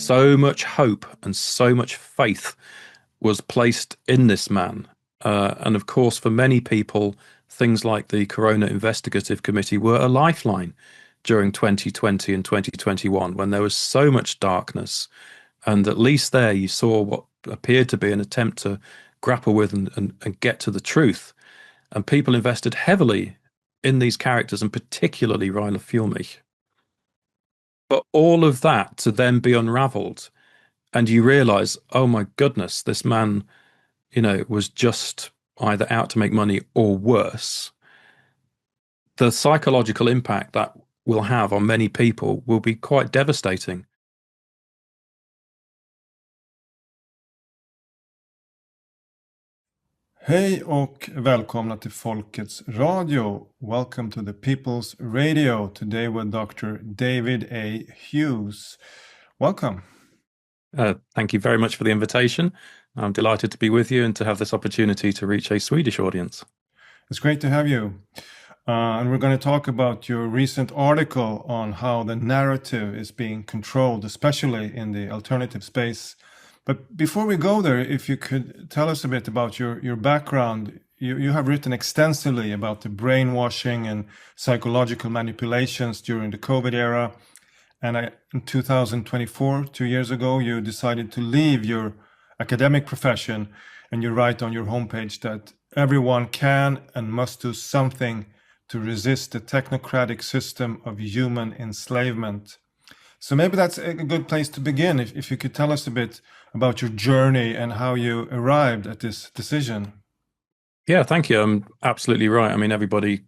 so much hope and so much faith was placed in this man. And of course, for many people, things like the Corona Investigative Committee were a lifeline during 2020 and 2021 when there was so much darkness. And at least there you saw what appeared to be an attempt to grapple with and get to the truth. And people invested heavily in these characters, and particularly Reiner Fuellmich. But all of that to then be unraveled, and you realize, oh my goodness, this man, was just either out to make money or worse. The psychological impact that will have on many people will be quite devastating. Hej och välkomna till Folkets Radio. Welcome to the People's Radio. Today with Dr. David A. Hughes. Welcome. Thank you very much for the invitation. I'm delighted to be with you and to have this opportunity to reach a Swedish audience. It's great to have you. And we're going to talk about your recent article on how the narrative is being controlled, especially in the alternative space. But before we go there, if you could tell us a bit about your background. You have written extensively about the brainwashing and psychological manipulations during the COVID era. And in 2024, 2 years ago, you decided to leave your academic profession, and you write on your homepage that everyone can and must do something to resist the technocratic system of human enslavement. So maybe that's a good place to begin, if you could tell us a bit about your journey and how you arrived at this decision. Yeah, thank you. I'm absolutely right. I mean, everybody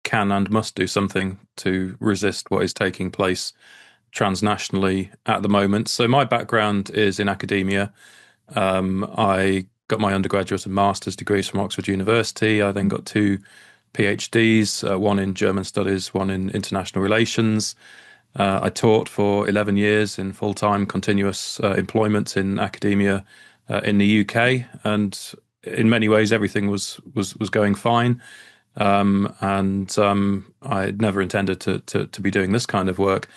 can and must do something to resist what is taking place transnationally at the moment. So my background is in academia. I got my undergraduate and master's degrees from Oxford University. I then got 2 PhDs, one in German studies, one in international relations. I taught for 11 years in full-time continuous employment in academia in the UK, and in many ways everything was going fine. I never intended to be doing this kind of work.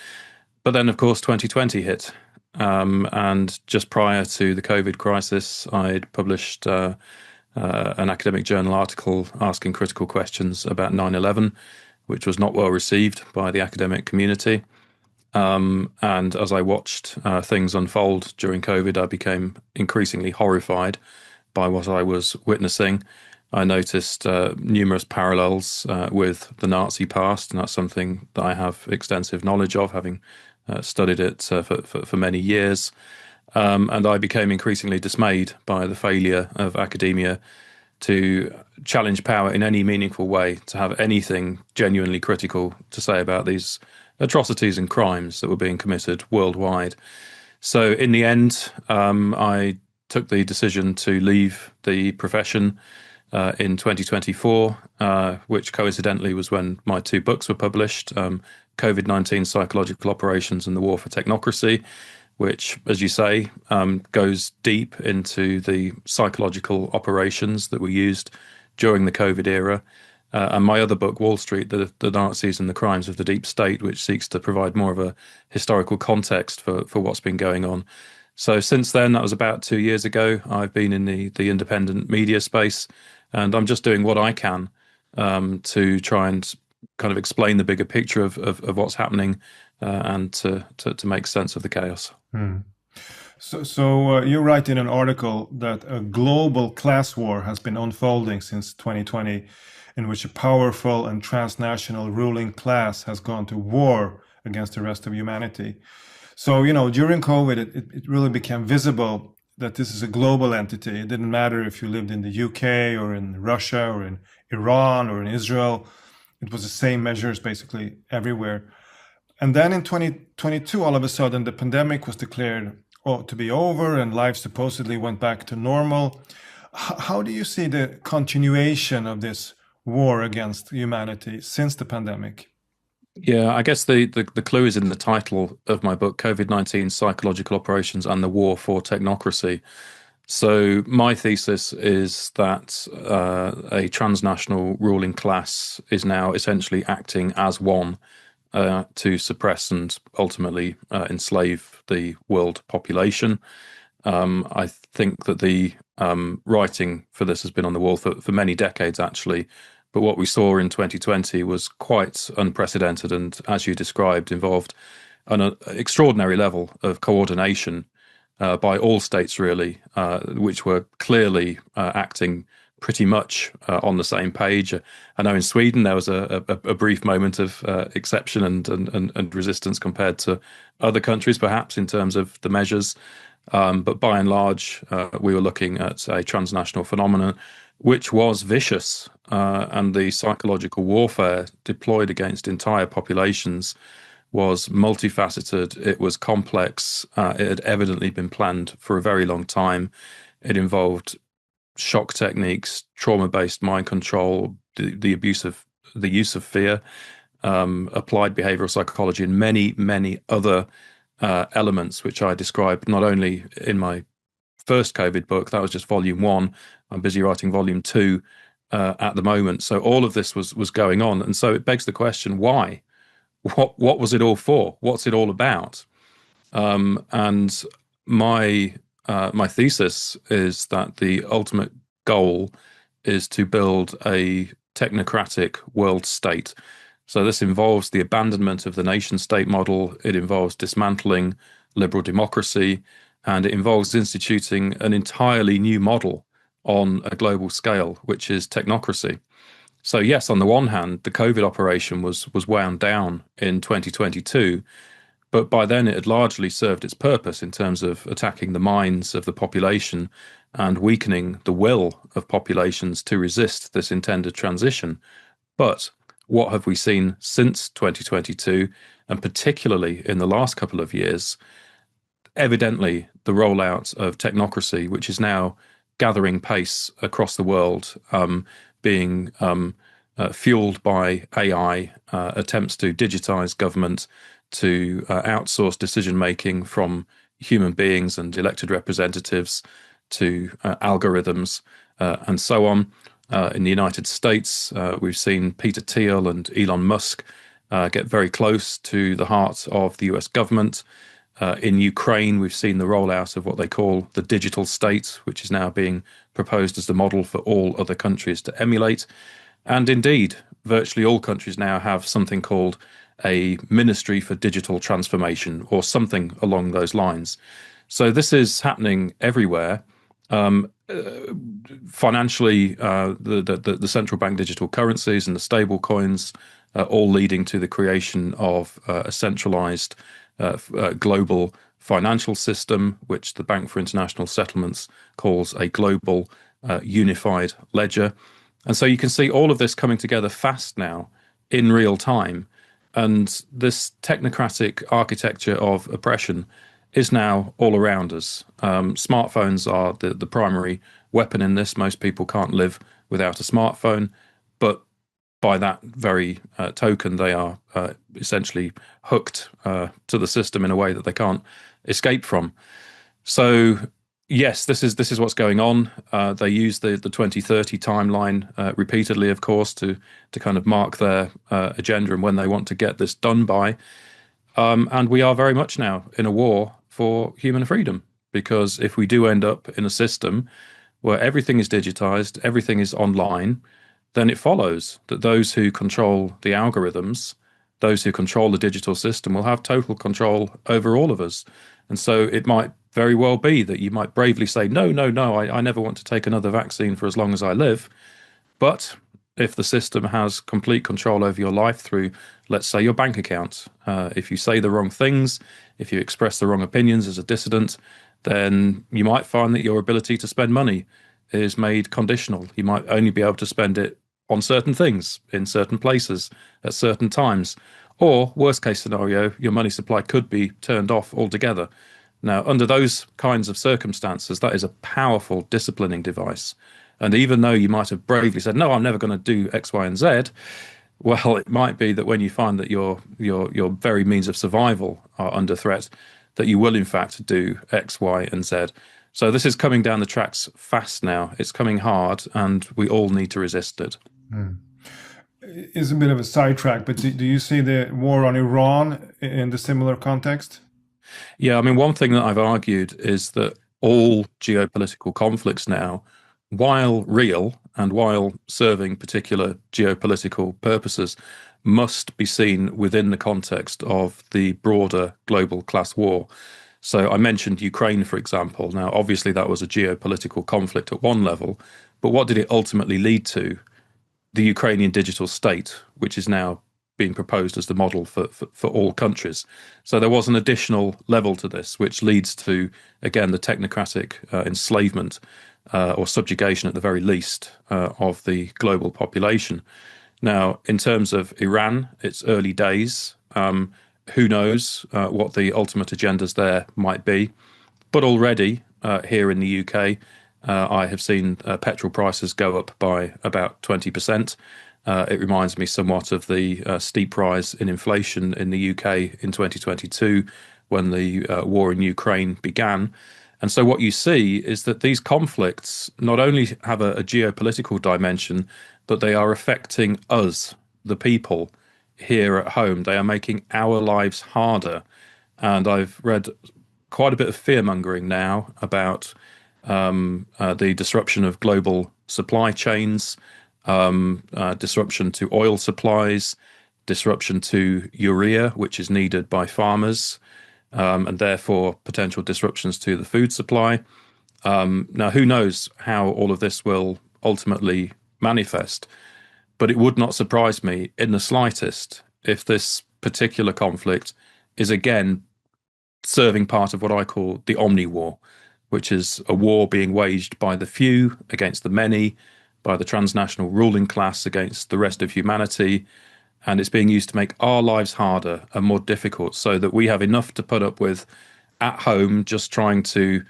But then, of course, 2020 hit. And just prior to the COVID crisis, I'd published an academic journal article asking critical questions about 9/11, which was not well received by the academic community. And as I watched things unfold during COVID, I became increasingly horrified by what I was witnessing. I noticed numerous parallels with the Nazi past, and that's something that I have extensive knowledge of, having studied it for many years. And I became increasingly dismayed by the failure of academia to challenge power in any meaningful way, to have anything genuinely critical to say about these atrocities and crimes that were being committed worldwide. So in the end, I took the decision to leave the profession in 2024, which coincidentally was when my 2 books were published, COVID-19 Psychological Operations and the War for Technocracy, which, as you say, goes deep into the psychological operations that were used during the COVID era. And my other book, Wall Street, the Nazis and the Crimes of the Deep State, which seeks to provide more of a historical context for what's been going on. So since then, that was about 2 years ago, I've been in the independent media space, and I'm just doing what I can to try and kind of explain the bigger picture of what's happening and to make sense of the chaos. So you write in an article that a global class war has been unfolding since 2020, in which a powerful and transnational ruling class has gone to war against the rest of humanity. So, during COVID, it really became visible that this is a global entity. It didn't matter if you lived in the UK or in Russia or in Iran or in Israel. It was the same measures basically everywhere. And then in 2022, all of a sudden, the pandemic was declared to be over and life supposedly went back to normal. How do you see the continuation of this war against humanity since the pandemic? Yeah, I guess the clue is in the title of my book, COVID-19 Psychological Operations and the War for Technocracy. So my thesis is that a transnational ruling class is now essentially acting as one to suppress and ultimately enslave the world population. I think that the writing for this has been on the wall for many decades, actually. But what we saw in 2020 was quite unprecedented and, as you described, involved an extraordinary level of coordination by all states, really, which were clearly acting pretty much on the same page. I know in Sweden there was a brief moment of exception and resistance compared to other countries, perhaps in terms of the measures. But by and large, we were looking at a transnational phenomenon which was vicious, and the psychological warfare deployed against entire populations was multifaceted. It was complex. It had evidently been planned for a very long time. It involved shock techniques, trauma-based mind control, the use of fear, applied behavioral psychology, and many other elements, which I described not only in my first COVID book, that was just volume one. I'm busy writing volume two at the moment. So all of this was going on, and so it begs the question: why? What was it all for? What's it all about? And my thesis is that the ultimate goal is to build a technocratic world state. So this involves the abandonment of the nation state model. It involves dismantling liberal democracy, and it involves instituting an entirely new model on a global scale, which is technocracy. So yes, on the one hand, the COVID operation was wound down in 2022, but by then it had largely served its purpose in terms of attacking the minds of the population and weakening the will of populations to resist this intended transition. But what have we seen since 2022, and particularly in the last couple of years? Evidently, the rollout of technocracy, which is now gathering pace across the world, being fueled by AI, attempts to digitize government, to outsource decision making from human beings and elected representatives to algorithms, and so on. In the United States, we've seen Peter Thiel and Elon Musk get very close to the heart of the US government. In Ukraine, we've seen the rollout of what they call the digital state, which is now being proposed as the model for all other countries to emulate. And indeed, virtually all countries now have something called a Ministry for Digital Transformation or something along those lines. So this is happening everywhere. Financially, the central bank digital currencies and the stable coins all leading to the creation of a centralized global financial system, which the Bank for International Settlements calls a global unified ledger. And so you can see all of this coming together fast now in real time. And this technocratic architecture of oppression is now all around us. Smartphones are the primary weapon in this. Most people can't live without a smartphone, but by that very token, they are essentially hooked to the system in a way that they can't escape from. So yes, this is what's going on. They use the 2030 timeline repeatedly, of course, to kind of mark their agenda and when they want to get this done by. And we are very much now in a war for human freedom, because if we do end up in a system where everything is digitized, everything is online, then it follows that those who control the algorithms, those who control the digital system, will have total control over all of us. And so it might very well be that you might bravely say, no, I never want to take another vaccine for as long as I live. But if the system has complete control over your life through, let's say, your bank account, if you say the wrong things, if you express the wrong opinions as a dissident, then you might find that your ability to spend money is made conditional. You might only be able to spend it on certain things, in certain places, at certain times. Or, worst case scenario, your money supply could be turned off altogether. Now, under those kinds of circumstances, that is a powerful disciplining device. And even though you might have bravely said, no, I'm never going to do X, Y, and Z, well, it might be that when you find that your very means of survival are under threat, that you will in fact do X, Y, and Z. So this is coming down the tracks fast now. It's coming hard, and we all need to resist it. is a bit of a sidetrack, but do you see the war on Iran in the similar context? Yeah, I mean, one thing that I've argued is that all geopolitical conflicts now, while real and while serving particular geopolitical purposes, must be seen within the context of the broader global class war. So I mentioned Ukraine, for example. Now, obviously, that was a geopolitical conflict at one level, but what did it ultimately lead to? The Ukrainian digital state, which is now being proposed as the model for all countries. So there was an additional level to this, which leads to, again, the technocratic enslavement or subjugation at the very least of the global population. Now, in terms of Iran, it's early days. Who knows what the ultimate agendas there might be? But already here in the UK, I have seen petrol prices go up by about 20%. It reminds me somewhat of the steep rise in inflation in the UK in 2022 when the war in Ukraine began. And so what you see is that these conflicts not only have a geopolitical dimension, but they are affecting us, the people here at home. They are making our lives harder. And I've read quite a bit of fear mongering now about the disruption of global supply chains, disruption to oil supplies, disruption to urea, which is needed by farmers, and therefore potential disruptions to the food supply. Now, who knows how all of this will ultimately manifest, but it would not surprise me in the slightest if this particular conflict is again serving part of what I call the omni war, which is a war being waged by the few against the many, by the transnational ruling class against the rest of humanity. And it's being used to make our lives harder and more difficult so that we have enough to put up with at home, just trying to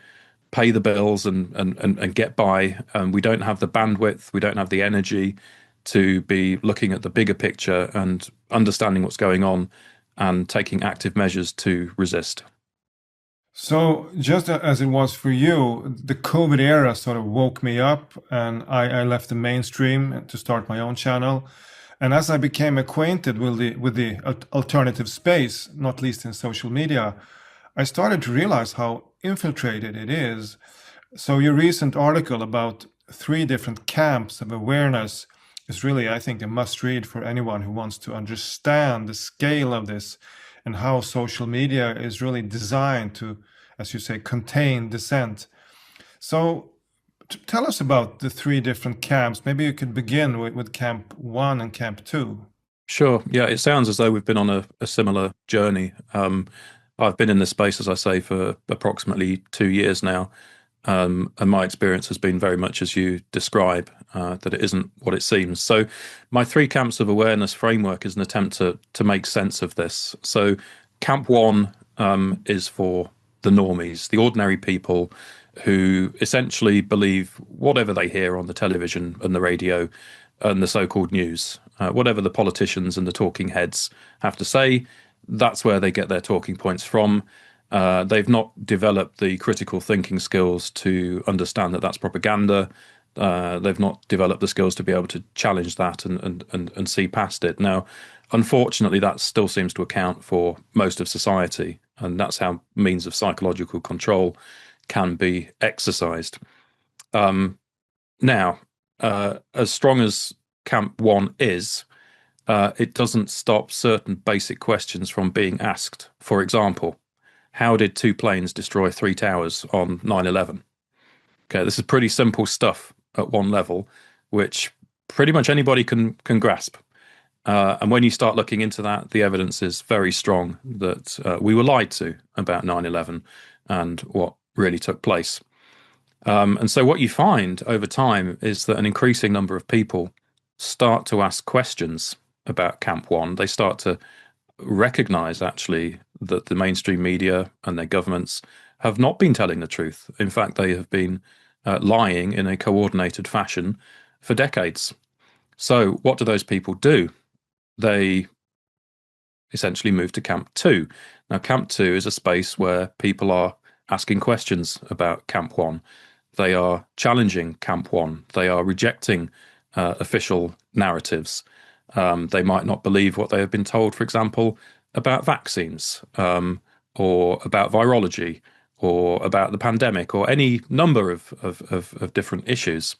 pay the bills and get by. And we don't have the bandwidth, we don't have the energy to be looking at the bigger picture and understanding what's going on and taking active measures to resist. So, just as it was for you, the COVID era sort of woke me up, and I left the mainstream to start my own channel. And as I became acquainted with the alternative space, not least in social media, I started to realize how infiltrated it is. So, your recent article about three different camps of awareness is really, I think, a must read for anyone who wants to understand the scale of this and how social media is really designed to, as you say, contain dissent. So tell us about the three different camps. Maybe you could begin with Camp 1 and Camp 2. Sure. Yeah, it sounds as though we've been on a similar journey. I've been in this space, as I say, for approximately 2 years now. And my experience has been very much as you describe, that it isn't what it seems. So, my three camps of awareness framework is an attempt to make sense of this. So, Camp 1 is for the normies, the ordinary people who essentially believe whatever they hear on the television and the radio and the so-called news, whatever the politicians and the talking heads have to say, that's where they get their talking points from. They've not developed the critical thinking skills to understand that that's propaganda. They've not developed the skills to be able to challenge that and see past it. Now, unfortunately, that still seems to account for most of society, and that's how means of psychological control can be exercised. Now, as strong as Camp 1 is, it doesn't stop certain basic questions from being asked. For example, how did two planes destroy three towers on 9/11? Okay, this is pretty simple stuff at one level, which pretty much anybody can grasp. And when you start looking into that, the evidence is very strong that we were lied to about 9/11 and what really took place. And so what you find over time is that an increasing number of people start to ask questions about Camp 1. They start to recognize actually that the mainstream media and their governments have not been telling the truth. In fact, they have been lying in a coordinated fashion for decades. So what do those people do? They essentially move to Camp 2. Now, Camp 2 is a space where people are asking questions about Camp 1. They are challenging Camp 1. They are rejecting official narratives. They might not believe what they have been told, for example, about vaccines, or about virology, or about the pandemic, or any number of different issues.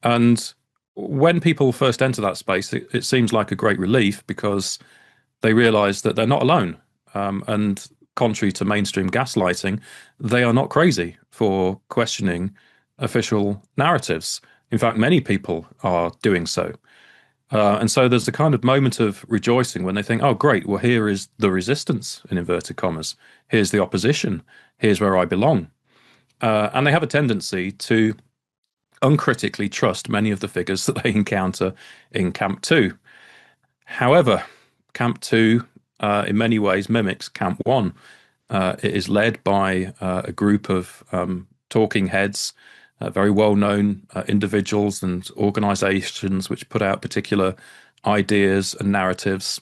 And when people first enter that space, it seems like a great relief because they realize that they're not alone. And contrary to mainstream gaslighting, they are not crazy for questioning official narratives. In fact, many people are doing so. And so there's a kind of moment of rejoicing when they think, oh, great, well, here is the resistance, in inverted commas. Here's the opposition. Here's where I belong. And they have a tendency to uncritically trust many of the figures that they encounter in Camp 2. However, Camp 2, in many ways, mimics Camp 1. It is led by a group of talking heads, very well-known individuals and organizations which put out particular ideas and narratives.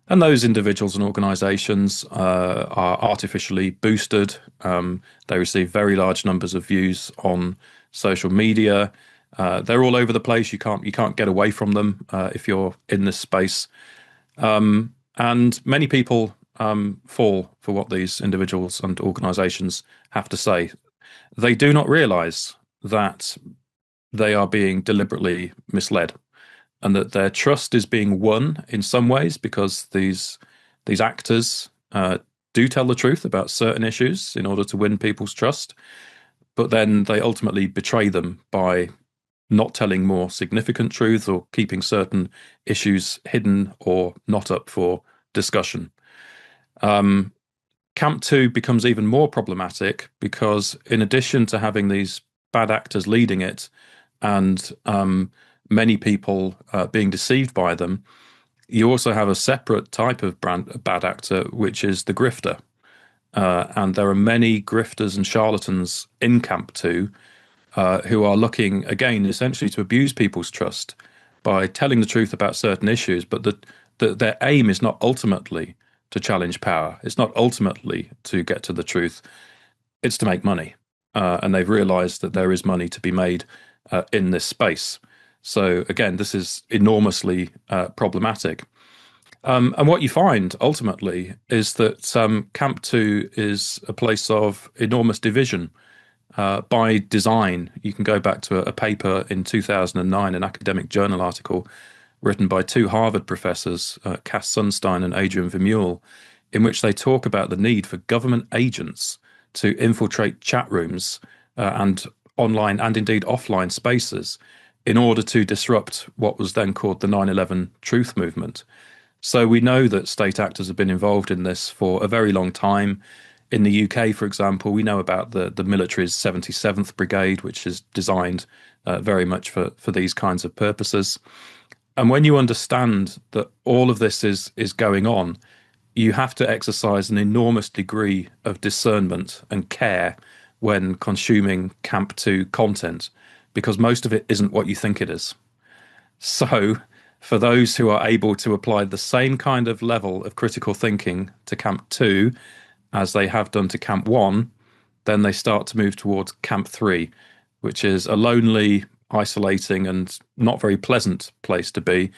And those individuals and organizations are artificially boosted. They receive very large numbers of views on social media. They're all over the place. You can't get away from them if you're in this space. And many people fall for what these individuals and organizations have to say. They do not realize that they are being deliberately misled and that their trust is being won in some ways because these actors do tell the truth about certain issues in order to win people's trust, but then they ultimately betray them by not telling more significant truths or keeping certain issues hidden or not up for discussion. Camp 2 becomes even more problematic because, in addition to having these bad actors leading it and many people being deceived by them, you also have a separate type of bad actor, which is the grifter. And there are many grifters and charlatans in Camp 2 who are looking, again, essentially to abuse people's trust by telling the truth about certain issues, but their aim is not ultimately to challenge power. It's not ultimately to get to the truth. It's to make money. And they've realized that there is money to be made in this space. So again, this is enormously problematic. And what you find ultimately is that Camp 2 is a place of enormous division by design. You can go back to a paper in 2009, an academic journal article written by two Harvard professors, Cass Sunstein and Adrian Vermeule, in which they talk about the need for government agents to infiltrate chat rooms and online and indeed offline spaces in order to disrupt what was then called the 9/11 truth movement. So we know that state actors have been involved in this for a very long time. In the UK, for example, we know about the military's 77th Brigade, which is designed very much for these kinds of purposes. And when you understand that all of this is going on, you have to exercise an enormous degree of discernment and care when consuming Camp 2 content, because most of it isn't what you think it is. So for those who are able to apply the same kind of level of critical thinking to Camp 2 as they have done to Camp 1, then they start to move towards Camp 3, which is a lonely, isolating and not very pleasant place to be.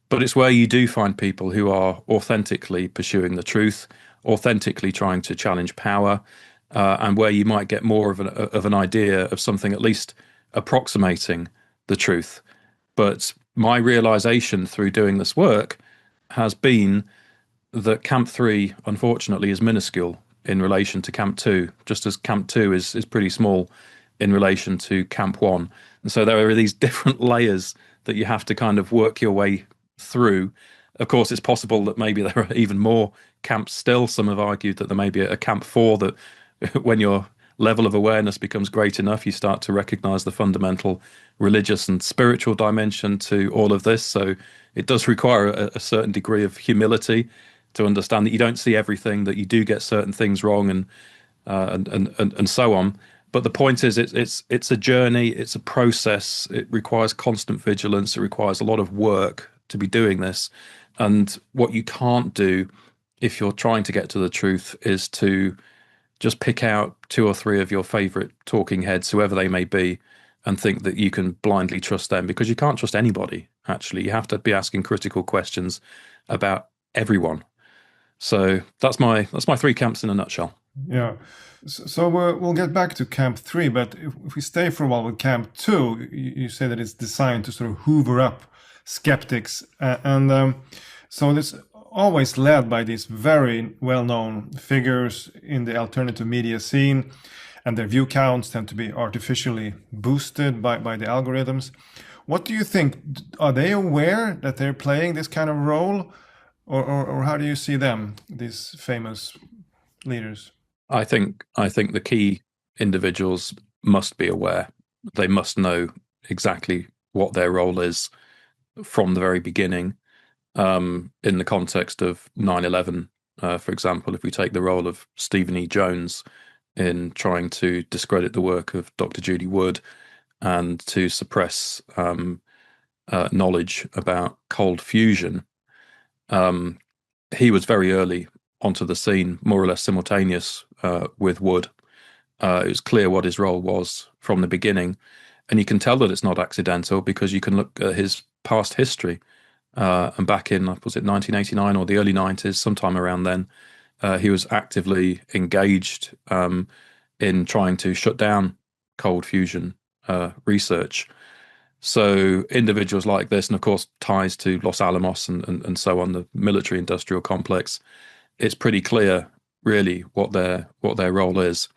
But it's where you do find people who are authentically pursuing the truth, authentically trying to challenge power, and where you might get more of an idea of something at least approximating the truth. But my realization through doing this work has been that Camp 3, unfortunately, is minuscule in relation to Camp 2, just as Camp 2 is pretty small in relation to Camp 1. And so there are these different layers that you have to kind of work your way through. Of course, it's possible that maybe there are even more camps still. Some have argued that there may be a Camp 4 that when your level of awareness becomes great enough, you start to recognize the fundamental religious and spiritual dimension to all of this. So it does require a certain degree of humility to understand that you don't see everything, that you do get certain things wrong, and so on. But the point is, it's a journey, it's a process. It requires constant vigilance. It requires a lot of work to be doing this. And what you can't do if you're trying to get to the truth is to just pick out two or three of your favorite talking heads, whoever they may be, and think that you can blindly trust them, because you can't trust anybody. actually. You have to be asking critical questions about everyone. So that's my three camps in a nutshell. Yeah. So we'll get back to Camp 3, but if we stay for a while with Camp 2, you say that it's designed to sort of hoover up skeptics. So it's always led by these very well-known figures in the alternative media scene, and their view counts tend to be artificially boosted by the algorithms. What do you think? Are they aware that they're playing this kind of role? Or how do you see them, these famous leaders? I think the key individuals must be aware. They must know exactly what their role is from the very beginning. In the context of 9/11, for example, if we take the role of Stephen E. Jones in trying to discredit the work of Dr. Judy Wood and to suppress knowledge about cold fusion, he was very early onto the scene, more or less simultaneous with Wood. It was clear what his role was from the beginning, and you can tell that it's not accidental because you can look at his past history. And back in, was it 1989 or the early 90s, sometime around then, he was actively engaged in trying to shut down cold fusion research. So individuals like this, and of course ties to Los Alamos and so on, the military industrial complex, it's pretty clear really what their role is.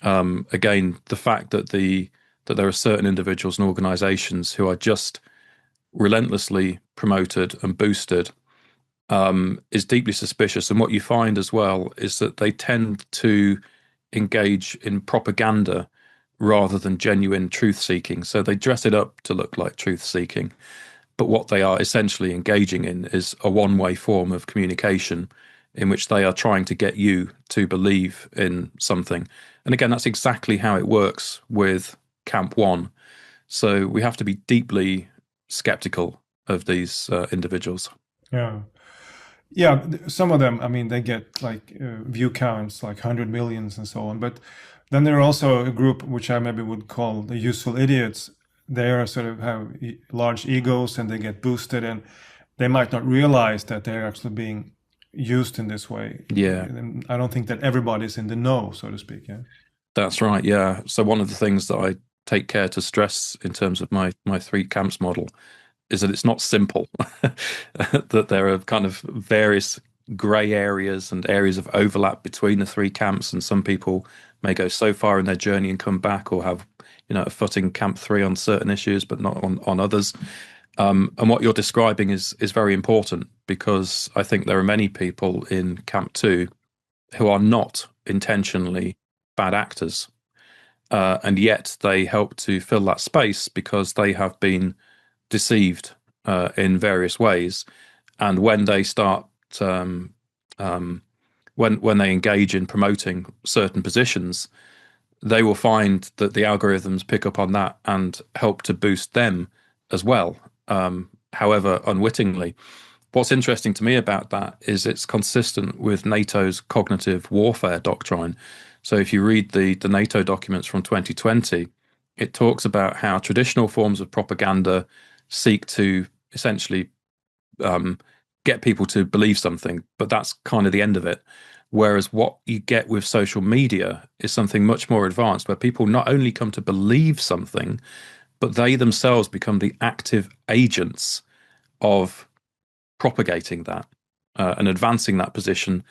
Again, the fact that there are certain individuals and organizations who are just relentlessly promoted and boosted is deeply suspicious. And what you find as well is that they tend to engage in propaganda rather than genuine truth seeking. So they dress it up to look like truth seeking. But what they are essentially engaging in is a one-way form of communication in which they are trying to get you to believe in something. And again, that's exactly how it works with Camp 1. So we have to be deeply skeptical of these individuals. Yeah. Yeah, some of them, I mean, they get like view counts, like 100 millions and so on. But then there are also a group which I maybe would call the useful idiots. They are sort of have large egos and they get boosted, and they might not realize that they're actually being used in this way. Yeah, And I don't think that everybody's in the know, so to speak. Yeah. that's right. Yeah. So one of the things that I take care to stress in terms of my three camps model is that it's not simple, that there are kind of various grey areas and areas of overlap between the three camps, and some people may go so far in their journey and come back, or have a foot in Camp 3 on certain issues but not on others. And what you're describing is very important, because I think there are many people in Camp 2 who are not intentionally bad actors, and yet they help to fill that space because they have been deceived in various ways. And when they start, when they engage in promoting certain positions, they will find that the algorithms pick up on that and help to boost them as well, however unwittingly. What's interesting to me about that is it's consistent with NATO's cognitive warfare doctrine. So if you read the NATO documents from 2020, it talks about how traditional forms of propaganda seek to essentially get people to believe something, but that's kind of the end of it. Whereas what you get with social media is something much more advanced, where people not only come to believe something, but they themselves become the active agents of propagating that and advancing that position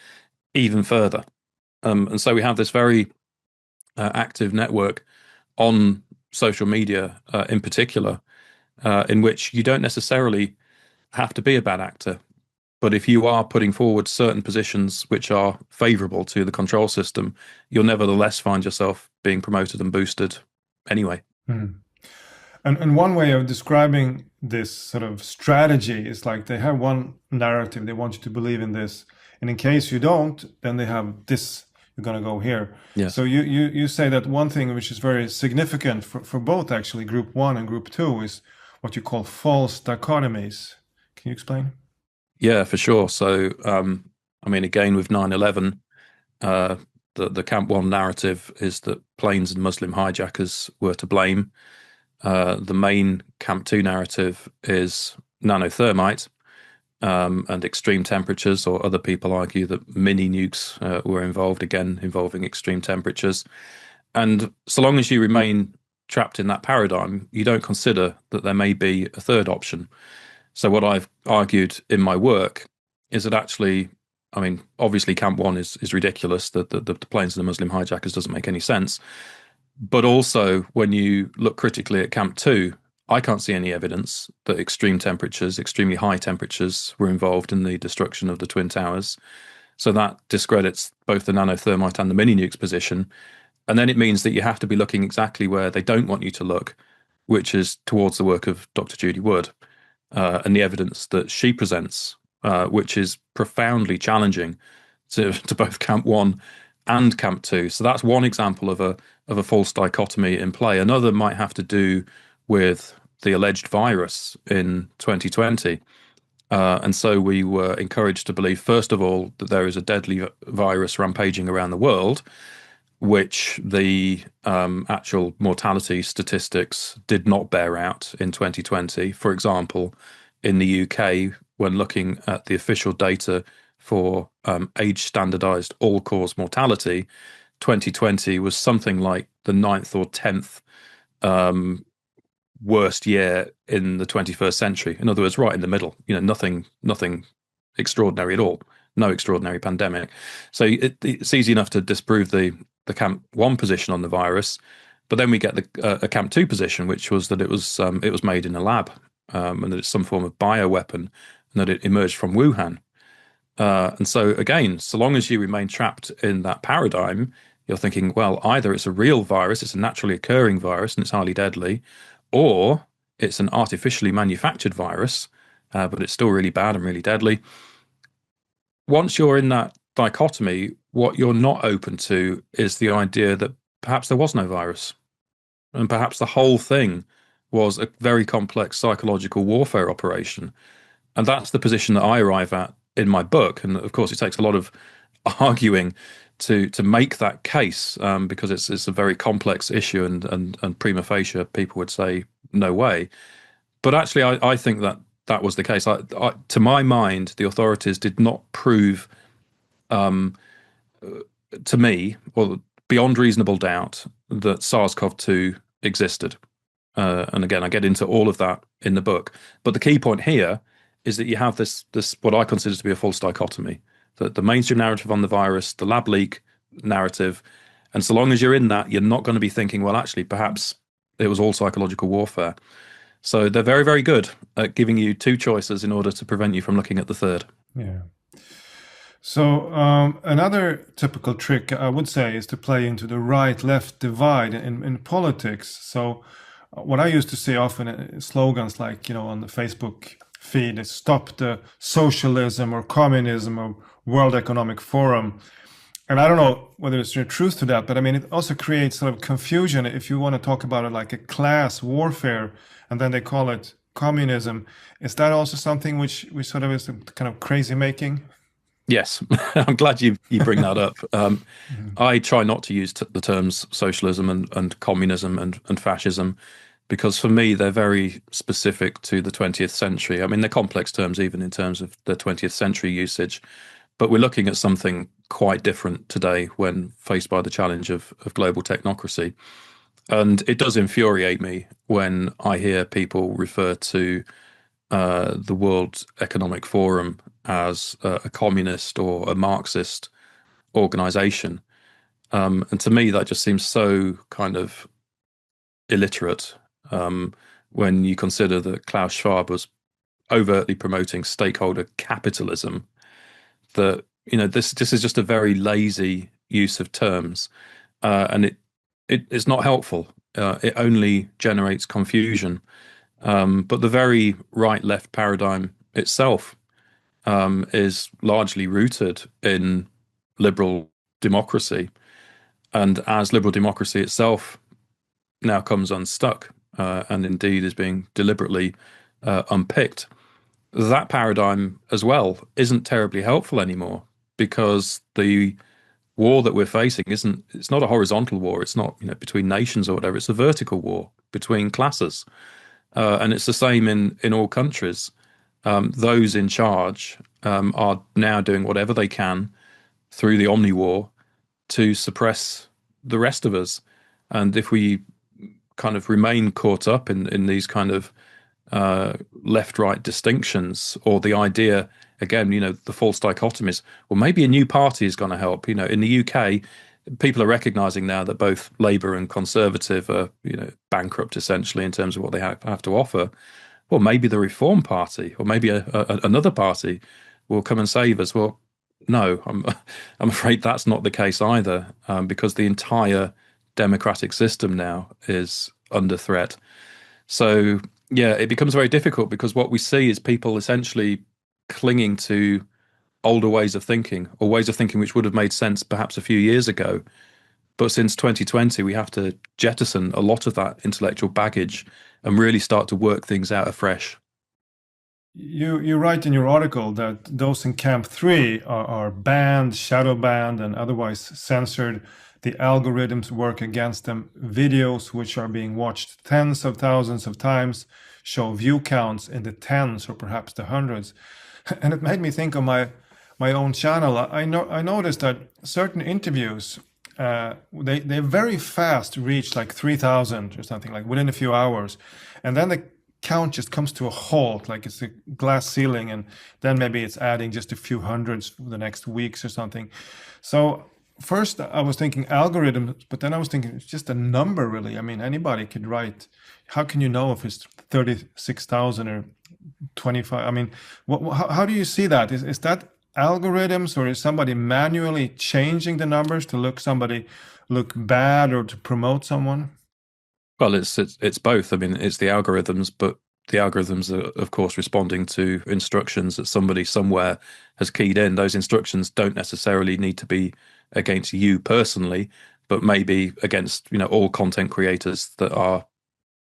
even further. And so we have this very active network on social media in particular, in which you don't necessarily have to be a bad actor. But if you are putting forward certain positions which are favorable to the control system, you'll nevertheless find yourself being promoted and boosted anyway. Hmm. And one way of describing this sort of strategy is like they have one narrative, they want you to believe in this. And in case you don't, then they have this, you're going to go here. Yes. So you say that one thing which is very significant for both actually Group 1 and Group 2 is what you call false dichotomies. Can you explain? Yeah, for sure. So, I mean, again, with 9/11, the Camp 1 narrative is that planes and Muslim hijackers were to blame. The main Camp 2 narrative is nanothermite and extreme temperatures, or other people argue that mini nukes were involved, again, involving extreme temperatures. And so long as you remain trapped in that paradigm, you don't consider that there may be a third option. So what I've argued in my work is that actually, I mean, obviously Camp 1 is ridiculous. The planes of the Muslim hijackers doesn't make any sense. But also, when you look critically at Camp 2, I can't see any evidence that extreme temperatures, extremely high temperatures, were involved in the destruction of the Twin Towers. So that discredits both the nanothermite and the mini nukes position. And then it means that you have to be looking exactly where they don't want you to look, which is towards the work of Dr. Judy Wood and the evidence that she presents, which is profoundly challenging to both Camp 1 and Camp 2. So that's one example of a false dichotomy in play. Another might have to do with the alleged virus in 2020. And so we were encouraged to believe, first of all, that there is a deadly virus rampaging around the world, which the actual mortality statistics did not bear out in 2020. For example, in the UK, when looking at the official data for age standardized all-cause mortality, 2020 was something like the ninth or 10th worst year in the 21st century. In other words, right in the middle, nothing extraordinary at all, no extraordinary pandemic. So it's easy enough to disprove the Camp 1 position on the virus, but then we get a Camp 2 position, which was that it was made in a lab, and that it's some form of bioweapon, and that it emerged from Wuhan. And so again, so long as you remain trapped in that paradigm, you're thinking, well, either it's a real virus, it's a naturally occurring virus, and it's highly deadly, or it's an artificially manufactured virus, but it's still really bad and really deadly. Once you're in that dichotomy, what you're not open to is the idea that perhaps there was no virus, and perhaps the whole thing was a very complex psychological warfare operation. And that's the position that I arrive at in my book. And of course, it takes a lot of arguing to make that case, because it's a very complex issue, and prima facie people would say no way. But actually, I think that was the case. To my mind, the authorities did not prove to me, or beyond reasonable doubt, that SARS-CoV-2 existed. And again, I get into all of that in the book. But the key point here is that you have this what I consider to be a false dichotomy. The mainstream narrative on the virus, the lab leak narrative, and so long as you're in that, you're not going to be thinking, well, actually, perhaps it was all psychological warfare. So they're very, very good at giving you two choices in order to prevent you from looking at the third. Yeah. So another typical trick, I would say, is to play into the right-left divide in politics. So what I used to say often, slogans like, on the Facebook feed is "Stop the Socialism" or "Communism" or World Economic Forum. And I don't know whether there's truth to that, but I mean, it also creates sort of confusion if you want to talk about it like a class warfare, and then they call it communism. Is that also something which sort of is kind of crazy making? Yes, I'm glad you bring that up. I try not to use the terms socialism and communism and fascism, because for me, they're very specific to the 20th century. I mean, they're complex terms even in terms of the 20th century usage, but we're looking at something quite different today when faced by the challenge of global technocracy. And it does infuriate me when I hear people refer to the World Economic Forum as a communist or a Marxist organization. And to me, that just seems so kind of illiterate, when you consider that Klaus Schwab was overtly promoting stakeholder capitalism. That this is just a very lazy use of terms, and it's not helpful. It only generates confusion. But the very right-left paradigm itself is largely rooted in liberal democracy. And as liberal democracy itself now comes unstuck, and indeed is being deliberately unpicked, that paradigm as well isn't terribly helpful anymore, because the war that we're facing it's not a horizontal war. It's not between nations or whatever. It's a vertical war between classes. And it's the same in all countries. those in charge are now doing whatever they can through the Omni-War to suppress the rest of us. And if we kind of remain caught up in these kind of left-right distinctions, or the idea, again, the false dichotomies, well, maybe a new party is going to help. In the UK, people are recognizing now that both Labour and Conservative are, bankrupt essentially in terms of what they have to offer. Well, maybe the Reform Party or maybe another party will come and save us. Well, no, I'm afraid that's not the case either, because the entire democratic system now is under threat. So, yeah, it becomes very difficult because what we see is people essentially clinging to older ways of thinking, or ways of thinking which would have made sense perhaps a few years ago. But since 2020, we have to jettison a lot of that intellectual baggage and really start to work things out afresh. You write in your article that those in Camp 3 are banned, shadow banned, and otherwise censored. The algorithms work against them. Videos which are being watched tens of thousands of times show view counts in the tens or perhaps the hundreds. And it made me think of my own channel. I noticed that certain interviews, they very fast reach like 3,000 or something, like within a few hours, and then the count just comes to a halt, like it's a glass ceiling, and then maybe it's adding just a few hundreds for the next weeks or something. So first I was thinking algorithms, but then I was thinking it's just a number, really. I mean, anybody could write. How can you know if it's 36,000 or 25? I mean, how do you see that? Is that algorithms, or is somebody manually changing the numbers to look bad or to promote someone? Well, it's both. I mean, it's the algorithms, but the algorithms are, of course, responding to instructions that somebody somewhere has keyed in. Those instructions don't necessarily need to be against you personally, but maybe against, all content creators that are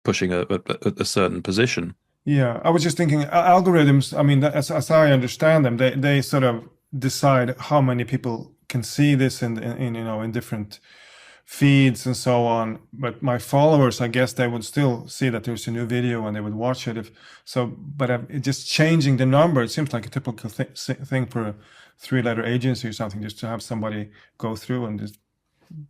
pushing a certain position. Yeah, I was just thinking algorithms. I mean, as I understand them, they sort of decide how many people can see this in different feeds and so on. But my followers, I guess they would still see that there's a new video and they would watch it. If so, but just changing the number, it seems like a typical thing for a three-letter agency or something, just to have somebody go through and just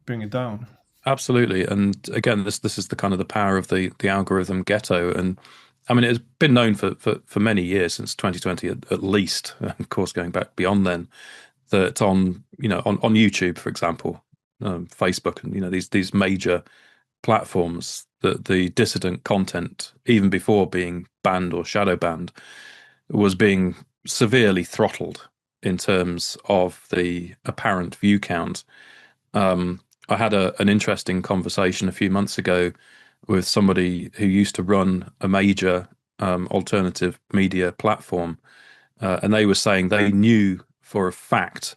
bring it down. Absolutely. And again, this is the kind of the power of the algorithm ghetto. And I mean, it's been known for many years, since 2020 at least, of course, going back beyond then, that on YouTube, for example, Facebook, and these major platforms, that the dissident content, even before being banned or shadow banned, was being severely throttled in terms of the apparent view count. I had an interesting conversation a few months ago with somebody who used to run a major alternative media platform, and they were saying they knew for a fact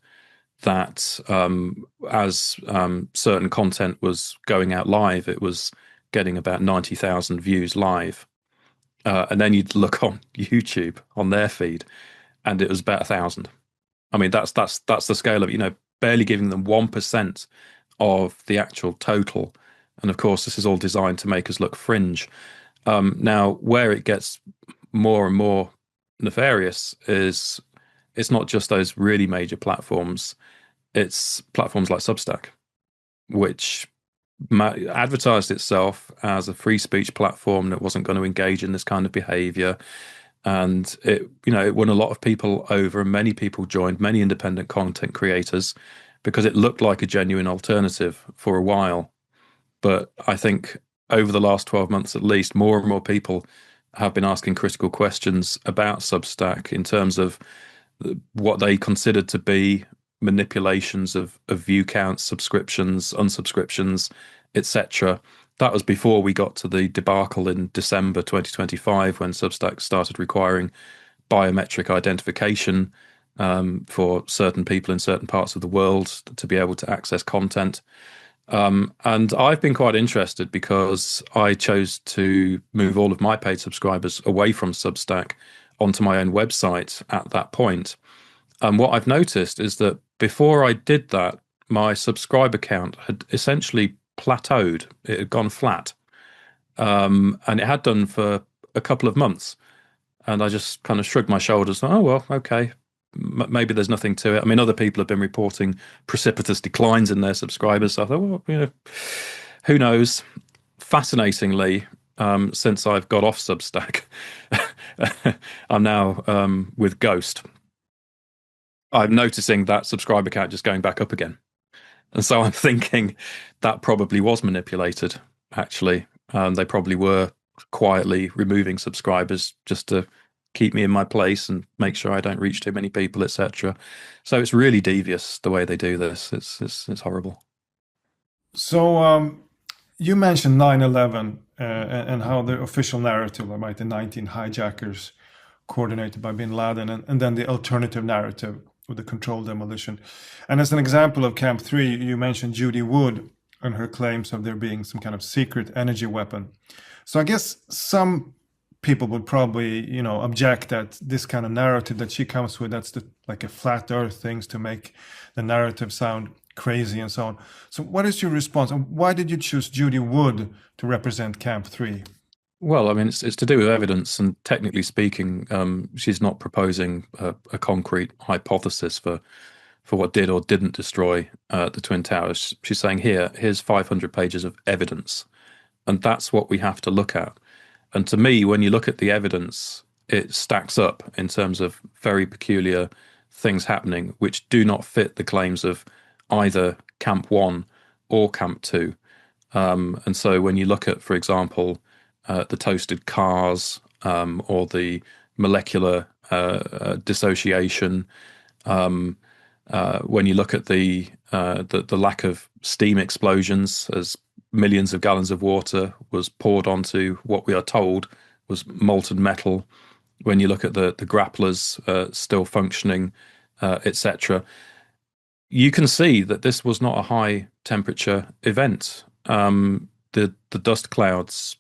that as certain content was going out live, it was getting about 90,000 views live. And then you'd look on YouTube on their feed, and it was about 1,000. I mean, that's the scale of it, barely giving them 1% of the actual total. And of course, this is all designed to make us look fringe. Now, where it gets more and more nefarious is it's not just those really major platforms. It's platforms like Substack, which advertised itself as a free speech platform that wasn't going to engage in this kind of behavior. And it won a lot of people over, and many people joined, many independent content creators, because it looked like a genuine alternative for a while. But I think over the last 12 months at least, more and more people have been asking critical questions about Substack in terms of what they considered to be manipulations of view counts, subscriptions, unsubscriptions, etc. That was before we got to the debacle in December 2025, when Substack started requiring biometric identification for certain people in certain parts of the world to be able to access content. And I've been quite interested because I chose to move all of my paid subscribers away from Substack onto my own website at that point. And what I've noticed is that before I did that, my subscriber count had essentially plateaued. It had gone flat. And it had done for a couple of months. And I just kind of shrugged my shoulders. Oh, well, okay. Maybe there's nothing to it. I mean, other people have been reporting precipitous declines in their subscribers. So I thought, well, who knows? Fascinatingly, since I've got off Substack, I'm now with Ghost. I'm noticing that subscriber count just going back up again. And so I'm thinking that probably was manipulated, actually. They probably were quietly removing subscribers just to keep me in my place and make sure I don't reach too many people, etc. So it's really devious the way they do this. It's horrible. So you mentioned 9/11 and how the official narrative about the 19 hijackers coordinated by bin Laden, and then the alternative narrative with the controlled demolition. And as an example of Camp 3, you mentioned Judy Wood and her claims of there being some kind of secret energy weapon. So I guess some people would probably, object that this kind of narrative that she comes with, that's like a flat earth things to make the narrative sound crazy and so on. So what is your response? And why did you choose Judy Wood to represent Camp 3? Well, I mean, it's to do with evidence, and technically speaking, she's not proposing a concrete hypothesis for what did or didn't destroy the Twin Towers. She's saying here's 500 pages of evidence, and that's what we have to look at. And to me, when you look at the evidence, it stacks up in terms of very peculiar things happening, which do not fit the claims of either Camp 1 or Camp 2. And so when you look at, for example, the toasted cars or the molecular dissociation, when you look at the lack of steam explosions as millions of gallons of water was poured onto what we are told was molten metal, when you look at the grapplers still functioning, etc., you can see that this was not a high temperature event. The dust clouds,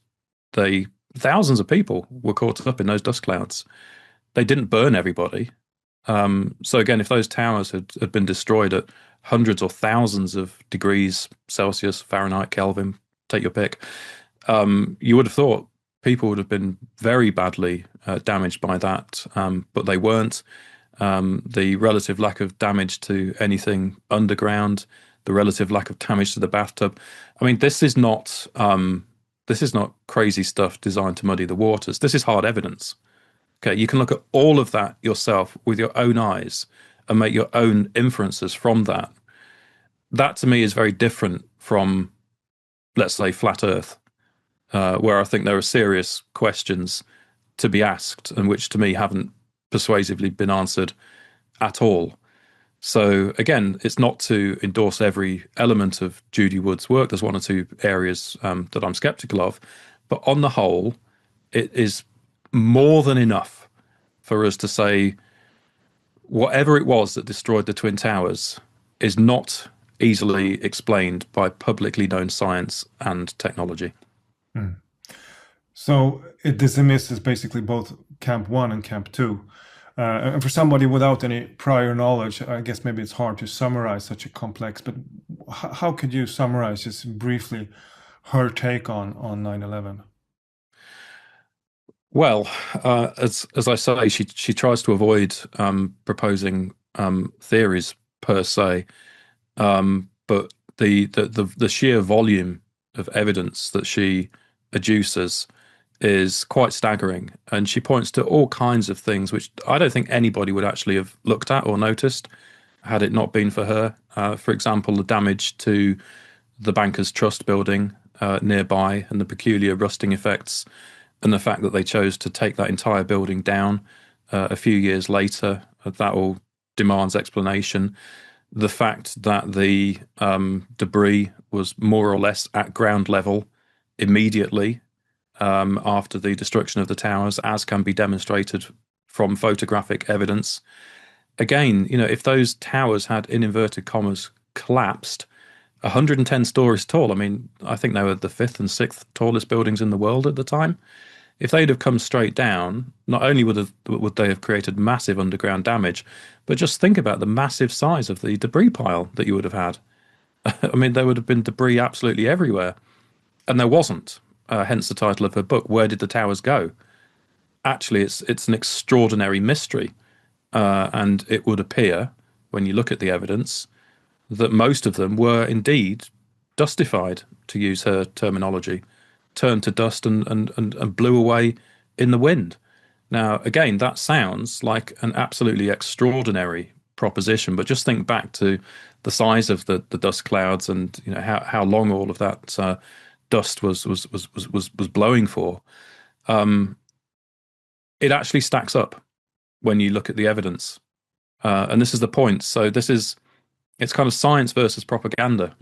thousands of people were caught up in those dust clouds. They didn't burn everybody. So again, if those towers had been destroyed at hundreds or thousands of degrees Celsius, Fahrenheit, Kelvin, take your pick, you would have thought people would have been very badly damaged by that, but they weren't. The relative lack of damage to anything underground, the relative lack of damage to the bathtub. I mean, this is not crazy stuff designed to muddy the waters. This is hard evidence. Okay, you can look at all of that yourself with your own eyes and make your own inferences from that. That to me is very different from, let's say, flat Earth, where I think there are serious questions to be asked and which to me haven't persuasively been answered at all. So again, it's not to endorse every element of Judy Wood's work. There's one or two areas that I'm skeptical of, but on the whole, it is more than enough for us to say whatever it was that destroyed the Twin Towers is not easily explained by publicly known science and technology. So it dismisses basically both Camp 1 and Camp 2. And for somebody without any prior knowledge, I guess maybe it's hard to summarize such a complex, but how could you summarize just briefly her take on 9/11? Well, as I say, she tries to avoid proposing theories per se, but the sheer volume of evidence that she adduces is quite staggering, and she points to all kinds of things which I don't think anybody would actually have looked at or noticed had it not been for her. For example, the damage to the Bankers Trust building nearby and the peculiar rusting effects, and the fact that they chose to take that entire building down a few years later. That all demands explanation. The fact that the debris was more or less at ground level immediately after the destruction of the towers, as can be demonstrated from photographic evidence. Again, if those towers had, in inverted commas, collapsed 110 stories tall, I mean, I think they were the fifth and sixth tallest buildings in the world at the time. If they'd have come straight down, not only would they have created massive underground damage, but just think about the massive size of the debris pile that you would have had. I mean, there would have been debris absolutely everywhere, and there wasn't. Hence the title of her book, Where Did the Towers Go? actually it's an extraordinary mystery. And it would appear, when you look at the evidence, that most of them were indeed dustified, to use her terminology, turned to dust and blew away in the wind. Now, again, that sounds like an absolutely extraordinary proposition, but just think back to the size of the dust clouds and how long all of that dust was blowing for. It actually stacks up when you look at the evidence. And this is the point. So it's kind of science versus propaganda.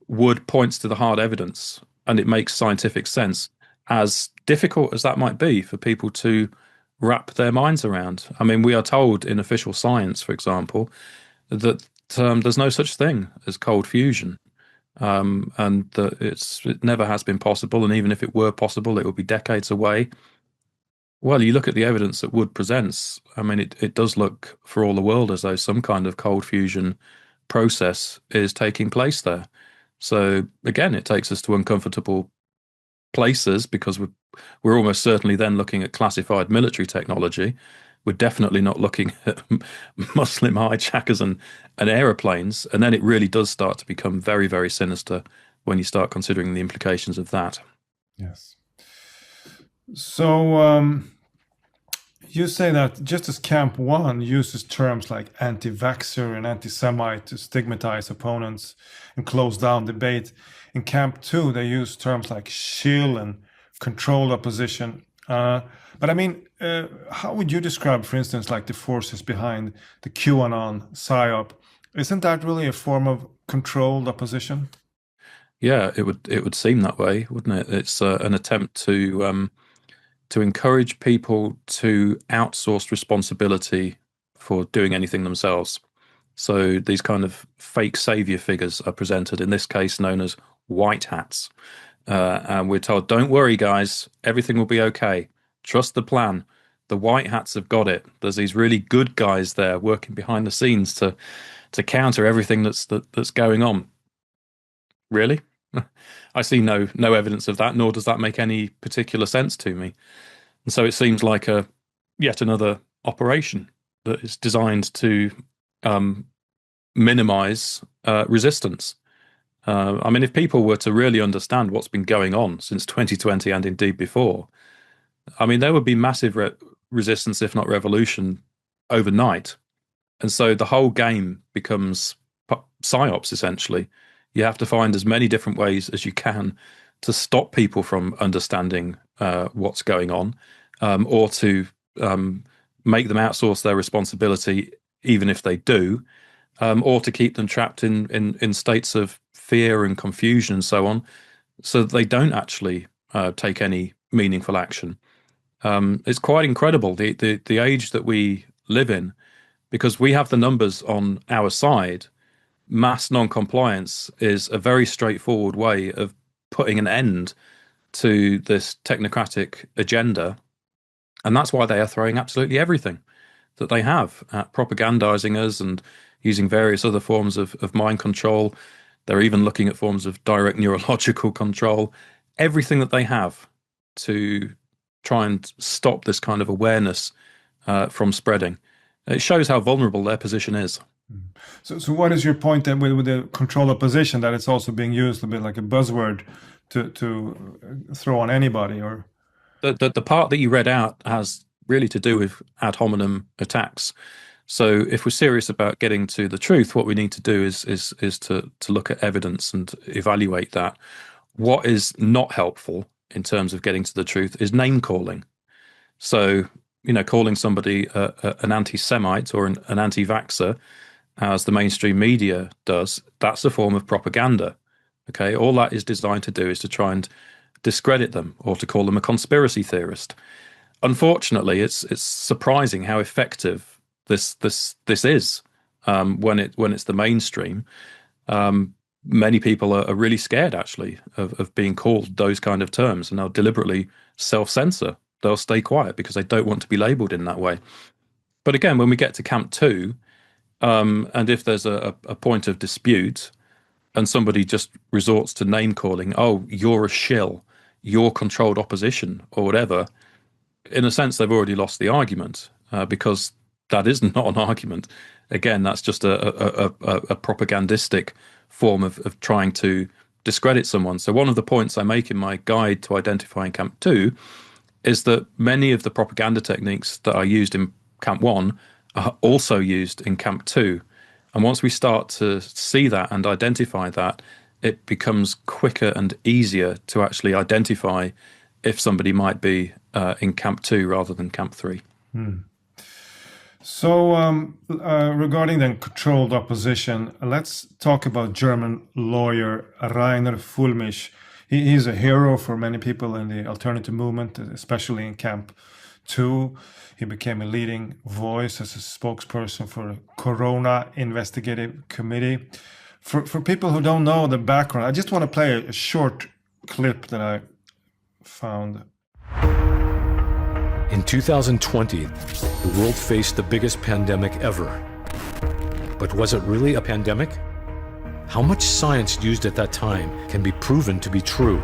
Wood points to the hard evidence, and it makes scientific sense, as difficult as that might be for people to wrap their minds around. I mean, we are told in official science, for example, that there's no such thing as cold fusion, and that it never has been possible, and even if it were possible, it would be decades away. Well, you look at the evidence that Wood presents. I mean, it does look for all the world as though some kind of cold fusion process is taking place there. So again, it takes us to uncomfortable places because we're almost certainly then looking at classified military technology. We're definitely not looking at Muslim hijackers and aeroplanes. And then it really does start to become very, very sinister when you start considering the implications of that. Yes. So you say that just as Camp 1 uses terms like anti-vaxxer and anti-Semite to stigmatize opponents and close down debate, in Camp 2 they use terms like shill and controlled opposition. But I mean, how would you describe, for instance, like the forces behind the QAnon PSYOP? Isn't that really a form of controlled opposition? Yeah, it would seem that way, wouldn't it? It's an attempt to encourage people to outsource responsibility for doing anything themselves. So these kind of fake savior figures are presented, in this case known as white hats. And we're told, don't worry, guys, everything will be okay. Trust the plan. The white hats have got it. There's these really good guys there working behind the scenes to counter everything that's going on. Really? I see no evidence of that, nor does that make any particular sense to me. And so it seems like a yet another operation that is designed to minimize resistance. I mean, if people were to really understand what's been going on since 2020 and indeed before, I mean, there would be massive resistance, if not revolution, overnight. And so the whole game becomes psyops, essentially. You have to find as many different ways as you can to stop people from understanding what's going on, or to make them outsource their responsibility, even if they do, or to keep them trapped in states of fear and confusion and so on, so that they don't actually take any meaningful action. It's quite incredible the age that we live in, because we have the numbers on our side. Mass non-compliance is a very straightforward way of putting an end to this technocratic agenda. And that's why they are throwing absolutely everything that they have at propagandizing us and using various other forms of mind control. They're even looking at forms of direct neurological control, everything that they have to try and stop this kind of awareness from spreading. It shows how vulnerable their position is. So what is your point then with the control opposition, that it's also being used a bit like a buzzword to throw on anybody? Or The part that you read out has really to do with ad hominem attacks. So if we're serious about getting to the truth, what we need to do is to look at evidence and evaluate that. What is not helpful in terms of getting to the truth is name calling. So, calling somebody an anti-Semite or an anti-vaxxer, as the mainstream media does, that's a form of propaganda. Okay, all that is designed to do is to try and discredit them or to call them a conspiracy theorist. Unfortunately, it's surprising how effective this is when it's the mainstream. Many people are really scared actually of being called those kind of terms, and they'll deliberately self-censor. They'll stay quiet because they don't want to be labeled in that way. But again, when we get to Camp 2, and if there's a point of dispute and somebody just resorts to name calling, oh, you're a shill, you're controlled opposition or whatever, in a sense, they've already lost the argument because that is not an argument. Again, that's just a propagandistic form of trying to discredit someone. So one of the points I make in my guide to identifying Camp 2 is that many of the propaganda techniques that are used in Camp 1 are also used in Camp 2. And once we start to see that and identify that, it becomes quicker and easier to actually identify if somebody might be in Camp 2 rather than Camp 3. So, regarding then controlled opposition, let's talk about German lawyer Reiner Fuellmich. He's a hero for many people in the alternative movement, especially in Camp 2. He became a leading voice as a spokesperson for the Corona Investigative Committee. For people who don't know the background, I just want to play a short clip that I found. In 2020, the world faced the biggest pandemic ever. But was it really a pandemic? How much science used at that time can be proven to be true?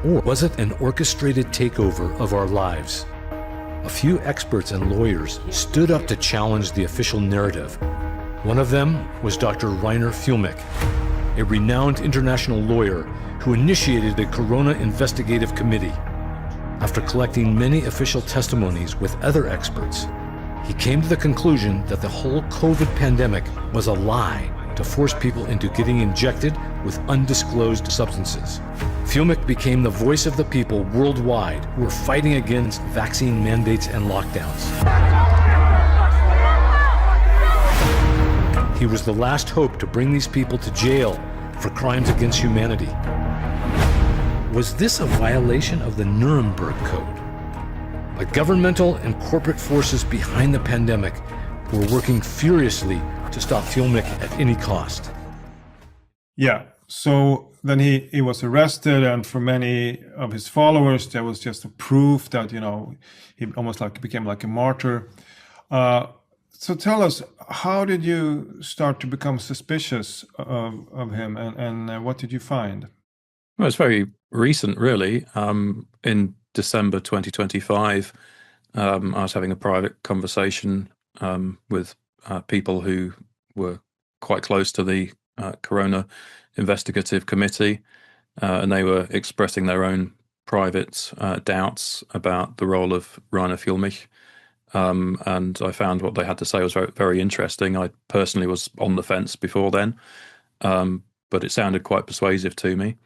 Or was it an orchestrated takeover of our lives? A few experts and lawyers stood up to challenge the official narrative. One of them was Dr. Reiner Fuellmich, a renowned international lawyer who initiated the Corona Investigative Committee. After collecting many official testimonies with other experts, he came to the conclusion that the whole COVID pandemic was a lie to force people into getting injected with undisclosed substances. Fuellmich became the voice of the people worldwide who were fighting against vaccine mandates and lockdowns. He was the last hope to bring these people to jail for crimes against humanity. Was this a violation of the Nuremberg Code? The governmental and corporate forces behind the pandemic were working furiously to stop Fuellmich at any cost. Yeah, so then he was arrested, and for many of his followers, there was just a proof that, he almost like became like a martyr. So tell us, how did you start to become suspicious of him, and what did you find? Well, it's very recent, really. In December 2025, I was having a private conversation with people who were quite close to the Corona Investigative Committee, and they were expressing their own private doubts about the role of Reiner Fuellmich. And I found what they had to say was very, very interesting. I personally was on the fence before then, but it sounded quite persuasive to me.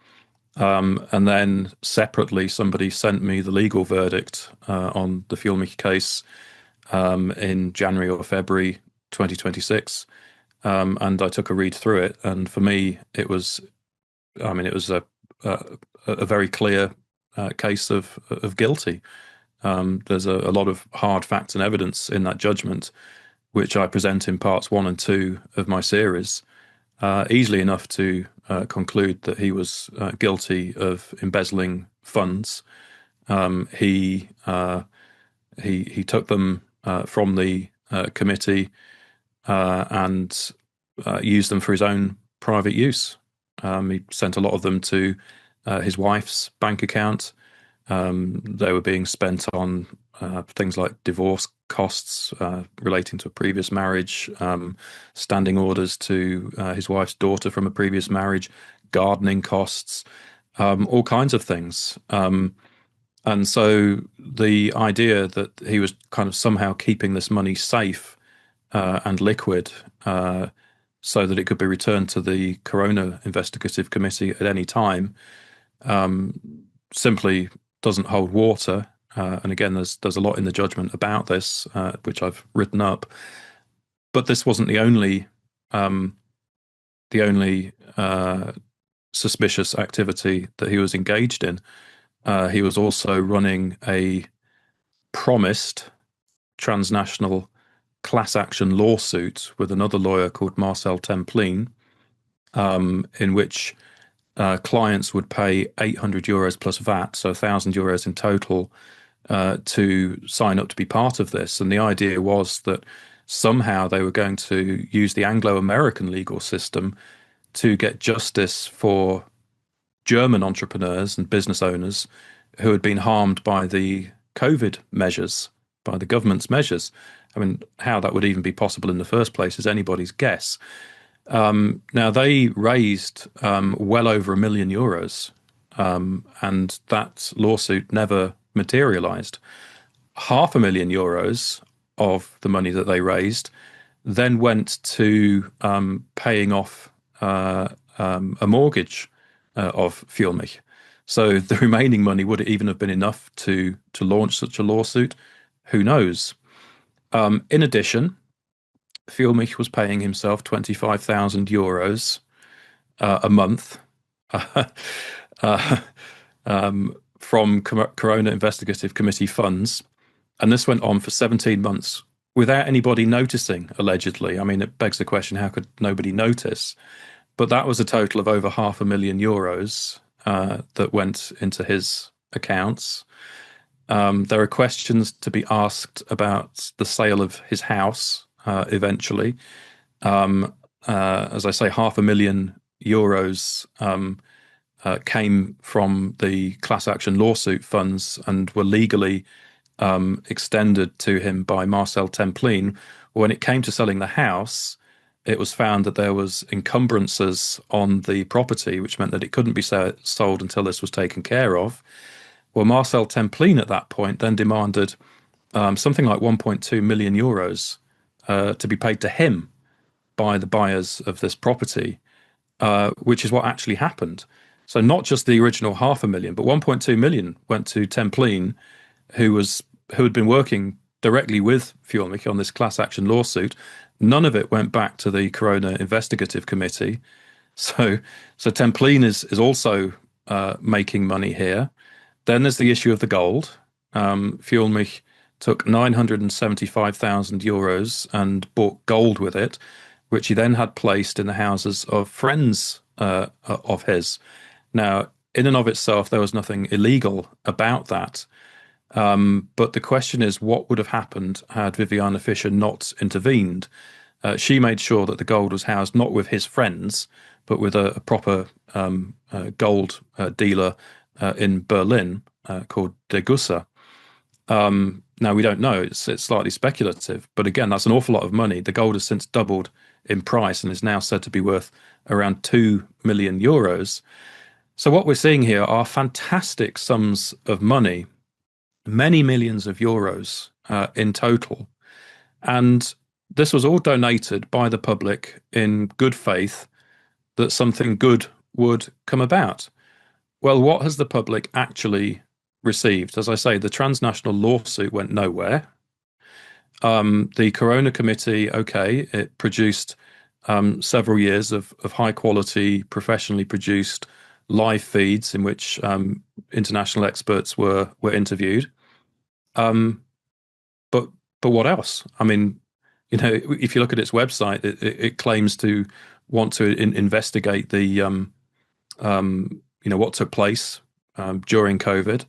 And then separately, somebody sent me the legal verdict on the Fuellmich case in January or February 2026. And I took a read through it. And for me, it was a very clear case of guilty. There's a lot of hard facts and evidence in that judgment, which I present in parts 1 and 2 of my series, easily enough to conclude that he was guilty of embezzling funds. He took them from the committee and used them for his own private use. He sent a lot of them to his wife's bank account. They were being spent on things like divorce costs relating to a previous marriage, standing orders to his wife's daughter from a previous marriage, gardening costs, all kinds of things. And so the idea that he was kind of somehow keeping this money safe and liquid so that it could be returned to the Corona Investigative Committee at any time simply doesn't hold water. And again, there's a lot in the judgment about this, which I've written up. But this wasn't the only suspicious activity that he was engaged in. He was also running a promised transnational class action lawsuit with another lawyer called Marcel Templin, in which clients would pay 800 euros plus VAT, so 1,000 euros in total, to sign up to be part of this. And the idea was that somehow they were going to use the Anglo-American legal system to get justice for German entrepreneurs and business owners who had been harmed by the COVID measures, by the government's measures. I mean, how that would even be possible in the first place is anybody's guess. Now, they raised well over €1 million, and that lawsuit never materialized. €500,000 of the money that they raised then went to paying off a mortgage of Fuellmich. So the remaining money, would it even have been enough to launch such a lawsuit? Who knows? In addition, Fuellmich was paying himself €25,000 a month from Corona Investigative Committee funds. And this went on for 17 months without anybody noticing, allegedly. I mean, it begs the question, how could nobody notice? But that was a total of over €500,000 that went into his accounts. There are questions to be asked about the sale of his house eventually. As I say, €500,000 came from the class action lawsuit funds and were legally extended to him by Marcel Templin. When it came to selling the house, it was found that there was encumbrances on the property, which meant that it couldn't be sold until this was taken care of. Well, Marcel Templin at that point then demanded something like €1.2 million to be paid to him by the buyers of this property, which is what actually happened. So not just the original $500,000, but 1.2 million went to Templin, who had been working directly with Fuellmich on this class action lawsuit. None of it went back to the Corona Investigative Committee. So Templin is also making money here. Then there's the issue of the gold. Fuellmich took €975,000 and bought gold with it, which he then had placed in the houses of friends of his. Now, in and of itself, there was nothing illegal about that. But the question is, what would have happened had Viviana Fischer not intervened? She made sure that the gold was housed not with his friends, but with a proper gold dealer in Berlin called De Gusser. Now, we don't know. It's slightly speculative. But again, that's an awful lot of money. The gold has since doubled in price and is now said to be worth around €2 million. So what we're seeing here are fantastic sums of money, many millions of euros in total. And this was all donated by the public in good faith that something good would come about. Well, what has the public actually received? As I say, the transnational lawsuit went nowhere. The Corona Committee, okay, it produced several years of high quality, professionally produced live feeds in which international experts were interviewed. But what else? I mean, you know, if you look at its website, it claims to want to investigate the you know, what took place during COVID.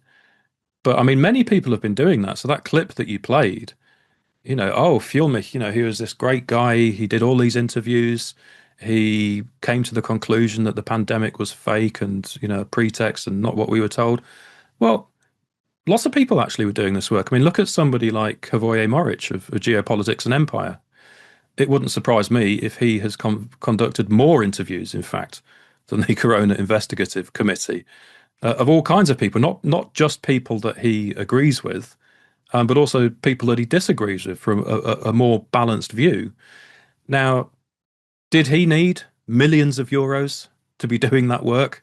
But I mean, many people have been doing that. So that clip that you played, you know, oh, Fuellmich, you know, he was this great guy. He did all these interviews. He came to the conclusion that the pandemic was fake and, you know, a pretext and not what we were told. Well, lots of people actually were doing this work. I mean, look at somebody like Hrvoje Moric of Geopolitics and Empire. It wouldn't surprise me if he has conducted more interviews, in fact, than the Corona Investigative Committee, of all kinds of people, not just people that he agrees with, but also people that he disagrees with from a more balanced view. Now, did he need millions of euros to be doing that work?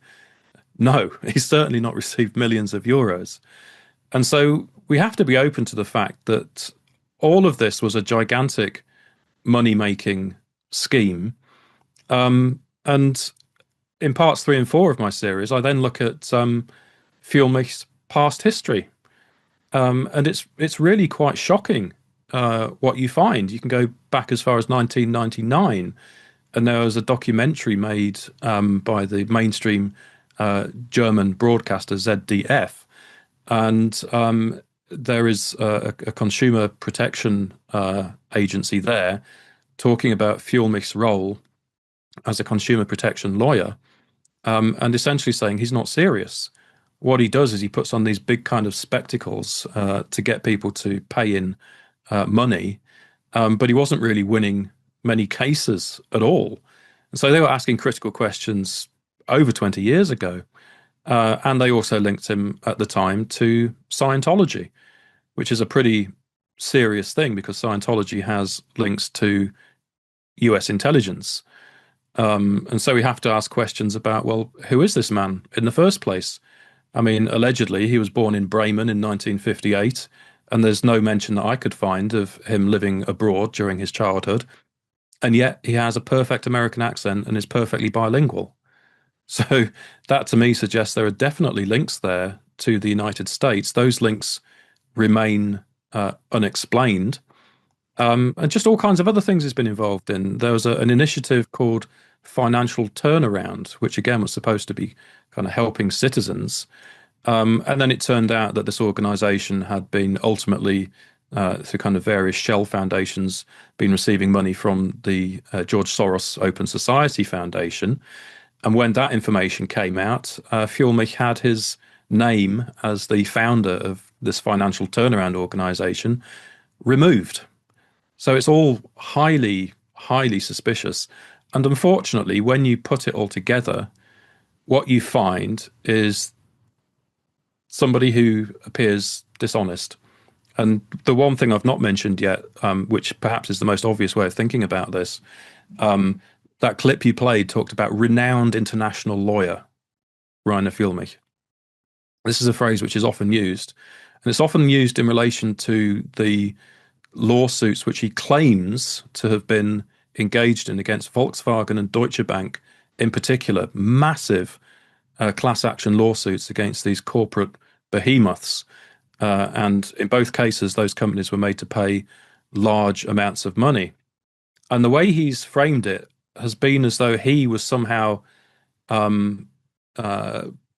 No, he's certainly not received millions of euros. And so we have to be open to the fact that all of this was a gigantic money-making scheme. And in parts 3 and 4 of my series, I then look at Fuellmich's past history. And it's really quite shocking what you find. You can go back as far as 1999, and there was a documentary made by the mainstream German broadcaster ZDF, and there is a consumer protection agency there talking about Fuellmich's role as a consumer protection lawyer, and essentially saying he's not serious. what he does is he puts on these big kind of spectacles to get people to pay in money, but he wasn't really winning many cases at all. And so they were asking critical questions over 20 years ago. And they also linked him at the time to Scientology, which is a pretty serious thing because Scientology has links to US intelligence. And so we have to ask questions about, well, who is this man in the first place? I mean, allegedly, he was born in Bremen in 1958, and there's no mention that I could find of him living abroad during his childhood. And yet he has a perfect American accent and is perfectly bilingual. So that to me suggests there are definitely links there to the United States. Those links remain unexplained. And just all kinds of other things he's been involved in. There was an initiative called Financial Turnaround, which again was supposed to be kind of helping citizens. And then it turned out that this organization had been ultimately, through kind of various shell foundations, been receiving money from the George Soros Open Society Foundation. And when that information came out, Fuellmich had his name as the founder of this financial turnaround organization removed. So it's all highly, highly suspicious. And unfortunately, when you put it all together, what you find is somebody who appears dishonest. And the one thing I've not mentioned yet, which perhaps is the most obvious way of thinking about this, that clip you played talked about renowned international lawyer, Reiner Fuellmich. This is a phrase which is often used, and it's often used in relation to the lawsuits which he claims to have been engaged in against Volkswagen and Deutsche Bank, in particular, massive class action lawsuits against these corporate behemoths. And in both cases, those companies were made to pay large amounts of money. And the way he's framed it has been as though he was somehow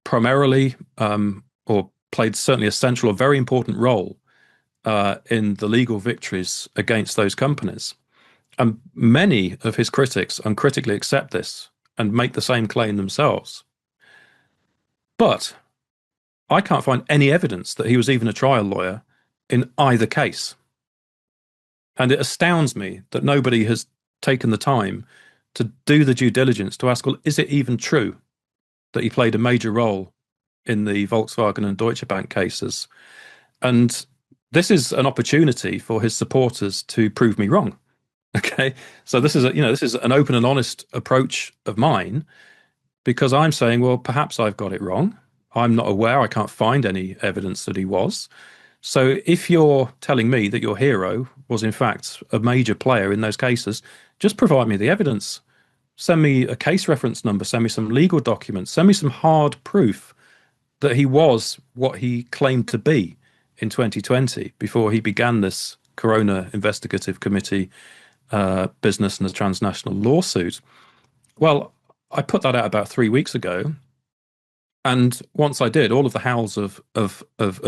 primarily or played certainly a central or very important role in the legal victories against those companies. And many of his critics uncritically accept this and make the same claim themselves. But I can't find any evidence that he was even a trial lawyer in either case. And it astounds me that nobody has taken the time to do the due diligence to ask, well, is it even true that he played a major role in the Volkswagen and Deutsche Bank cases? And this is an opportunity for his supporters to prove me wrong. Okay, so this is an open and honest approach of mine, because I'm saying, well, perhaps I've got it wrong. I'm not aware. I can't find any evidence that he was. So if you're telling me that your hero was in fact a major player in those cases, just provide me the evidence. Send me a case reference number. Send me some legal documents. Send me some hard proof that he was what he claimed to be in 2020 before he began this Corona Investigative Committee business and a transnational lawsuit. Well, I put that out about 3 weeks ago. And once I did, all of the howls of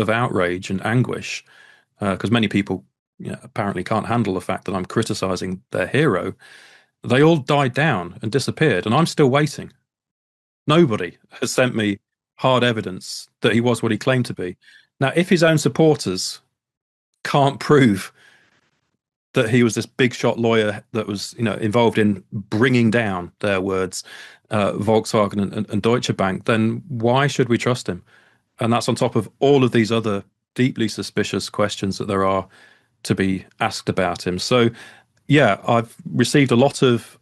outrage and anguish, because many people apparently can't handle the fact that I'm criticizing their hero, they all died down and disappeared. And I'm still waiting. Nobody has sent me hard evidence that he was what he claimed to be. Now, if his own supporters can't prove that he was this big shot lawyer that was, involved in bringing down, their words, Volkswagen and Deutsche Bank, then why should we trust him? And that's on top of all of these other deeply suspicious questions that there are to be asked about him. So, yeah, I've received a lot of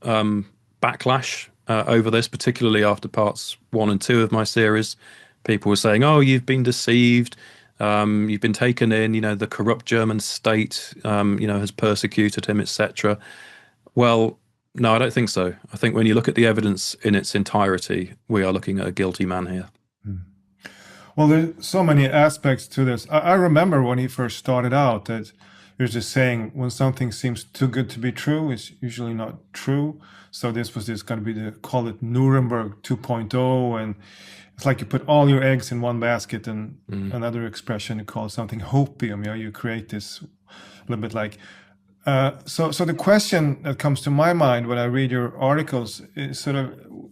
backlash over this, particularly after parts 1 and 2 of my series. People were saying, "Oh, you've been deceived. You've been taken in. The corrupt German state, has persecuted him, etc." Well, no, I don't think so. I think when you look at the evidence in its entirety, we are looking at a guilty man here. Well, there's so many aspects to this. I remember when he first started out that there's this saying, when something seems too good to be true, it's usually not true. So this was going to be call it Nuremberg 2.0. And it's like you put all your eggs in one basket, and another expression you call something hopium. You create this a little bit like. So the question that comes to my mind when I read your articles is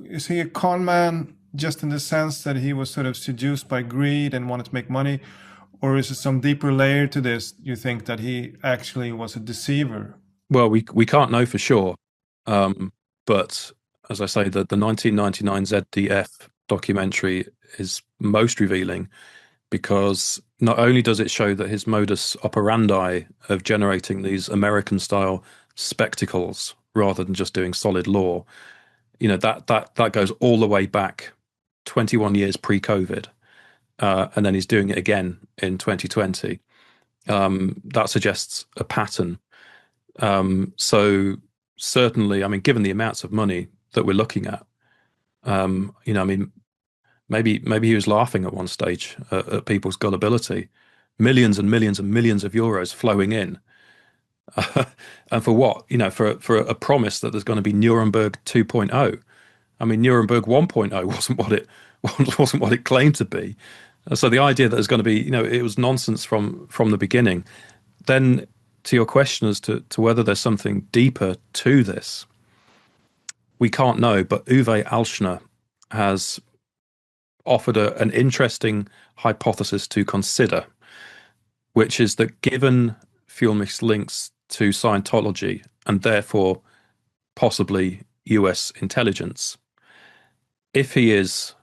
is he a con man just in the sense that he was sort of seduced by greed and wanted to make money? Or is it some deeper layer to this? You think that he actually was a deceiver? Well, we can't know for sure, but as I say, the 1999 ZDF documentary is most revealing because not only does it show that his modus operandi of generating these American-style spectacles rather than just doing solid law, that goes all the way back 21 years pre-COVID, and then he's doing it again in 2020. That suggests a pattern. So certainly, I mean, given the amounts of money that we're looking at, I mean, maybe he was laughing at one stage at people's gullibility. Millions and millions and millions of euros flowing in. And for what? For a promise that there's going to be Nuremberg 2.0. I mean, Nuremberg 1.0 wasn't what it claimed to be. So the idea that there's going to be, it was nonsense from the beginning. Then to your question as to whether there's something deeper to this, we can't know. But Uwe Alschner has offered an interesting hypothesis to consider, which is that given Fuellmich's links to Scientology and therefore possibly US intelligence, if he is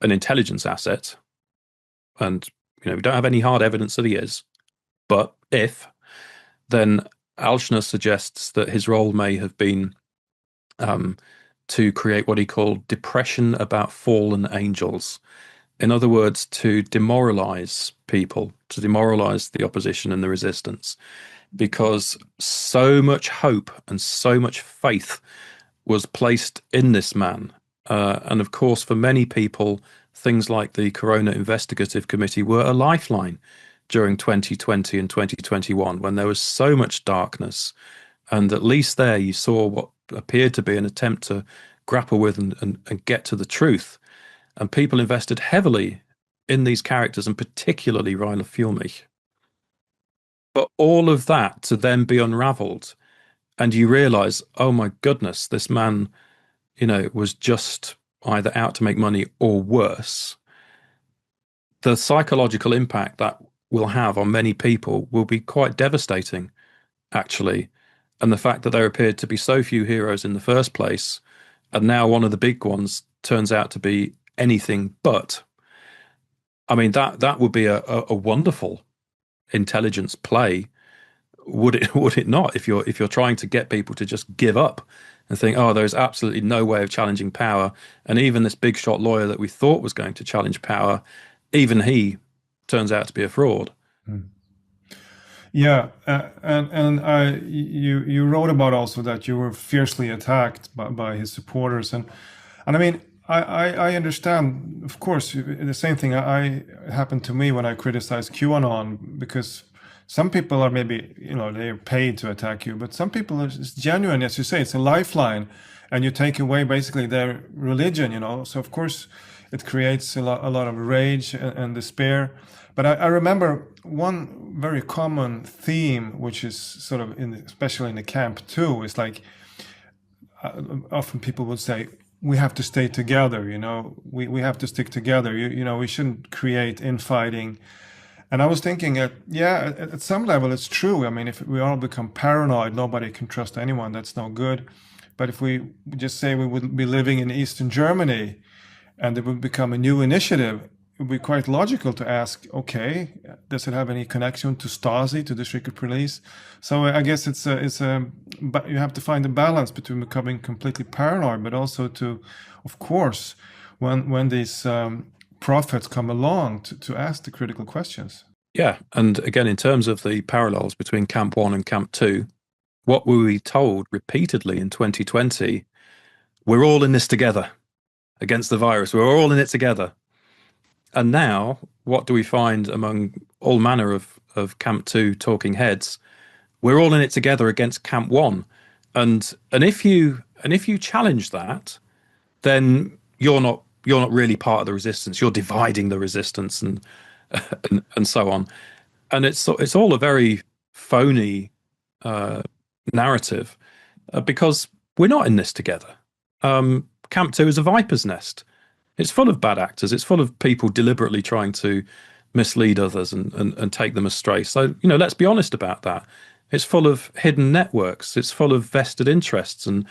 an intelligence asset, and we don't have any hard evidence that he is, but if, then Alschner suggests that his role may have been to create what he called depression about fallen angels. In other words, to demoralize people, to demoralize the opposition and the resistance, because so much hope and so much faith was placed in this man. And of course, for many people, things like the Corona Investigative Committee were a lifeline during 2020 and 2021, when there was so much darkness. And at least there you saw what appeared to be an attempt to grapple with and get to the truth. And people invested heavily in these characters, and particularly Reiner Fuellmich. But all of that to then be unraveled, and you realize, oh my goodness, this man, was just either out to make money or worse. The psychological impact that will have on many people will be quite devastating, actually. And the fact that there appeared to be so few heroes in the first place, and now one of the big ones turns out to be anything but. I mean, that would be a wonderful intelligence play, would it not? If you're trying to get people to just give up and think, oh, there's absolutely no way of challenging power, and even this big shot lawyer that we thought was going to challenge power, even he turns out to be a fraud. Yeah, and you wrote about also that you were fiercely attacked by his supporters, and I mean, I understand, of course, the same thing I happened to me when I criticized QAnon, because some people are maybe, they're paid to attack you, but some people it's genuine, as you say, it's a lifeline, and you take away basically their religion, So of course, it creates a lot of rage and despair. But I remember one very common theme, which is sort of especially in the camp too, is like often people would say, we have to stay together, we have to stick together, we shouldn't create infighting. And I was thinking, at some level, it's true. I mean, if we all become paranoid, nobody can trust anyone. That's no good. But if we just say we would be living in Eastern Germany and it would become a new initiative, it would be quite logical to ask, okay, does it have any connection to Stasi, to the secret police? So I guess but you have to find a balance between becoming completely paranoid, but also to, of course, when these prophets come along to ask the critical questions. Yeah, and again, in terms of the parallels between Camp 1 and Camp 2, what were we told repeatedly in 2020? We're all in this together against the virus. We're all in it together. And now, what do we find among all manner of Camp 2 talking heads? We're all in it together against Camp 1. And if you challenge that, then you're not really part of the resistance. You're dividing the resistance and so on. And it's all a very phony narrative because we're not in this together. Camp 2 is a viper's nest. It's full of bad actors. It's full of people deliberately trying to mislead others and take them astray. So, let's be honest about that. It's full of hidden networks. It's full of vested interests and,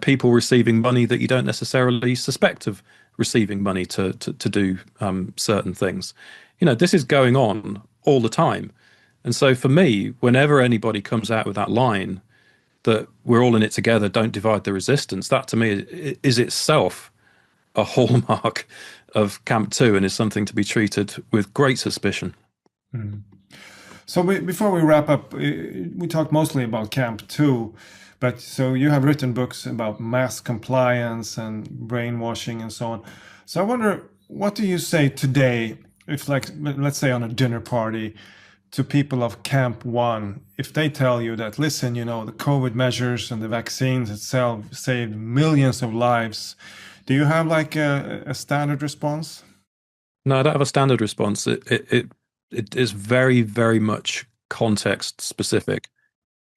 people receiving money that you don't necessarily suspect of receiving money to do certain things. This is going on all the time. And so for me, whenever anybody comes out with that line that we're all in it together, don't divide the resistance, that to me is itself a hallmark of Camp 2 and is something to be treated with great suspicion. Mm. So before we wrap up, we talked mostly about Camp 2, but so you have written books about mass compliance and brainwashing and so on. So I wonder, what do you say today, if like, let's say on a dinner party, to people of Camp 1, if they tell you that, listen, the COVID measures and the vaccines itself saved millions of lives, do you have like a standard response? No, I don't have a standard response. It is very, very much context specific.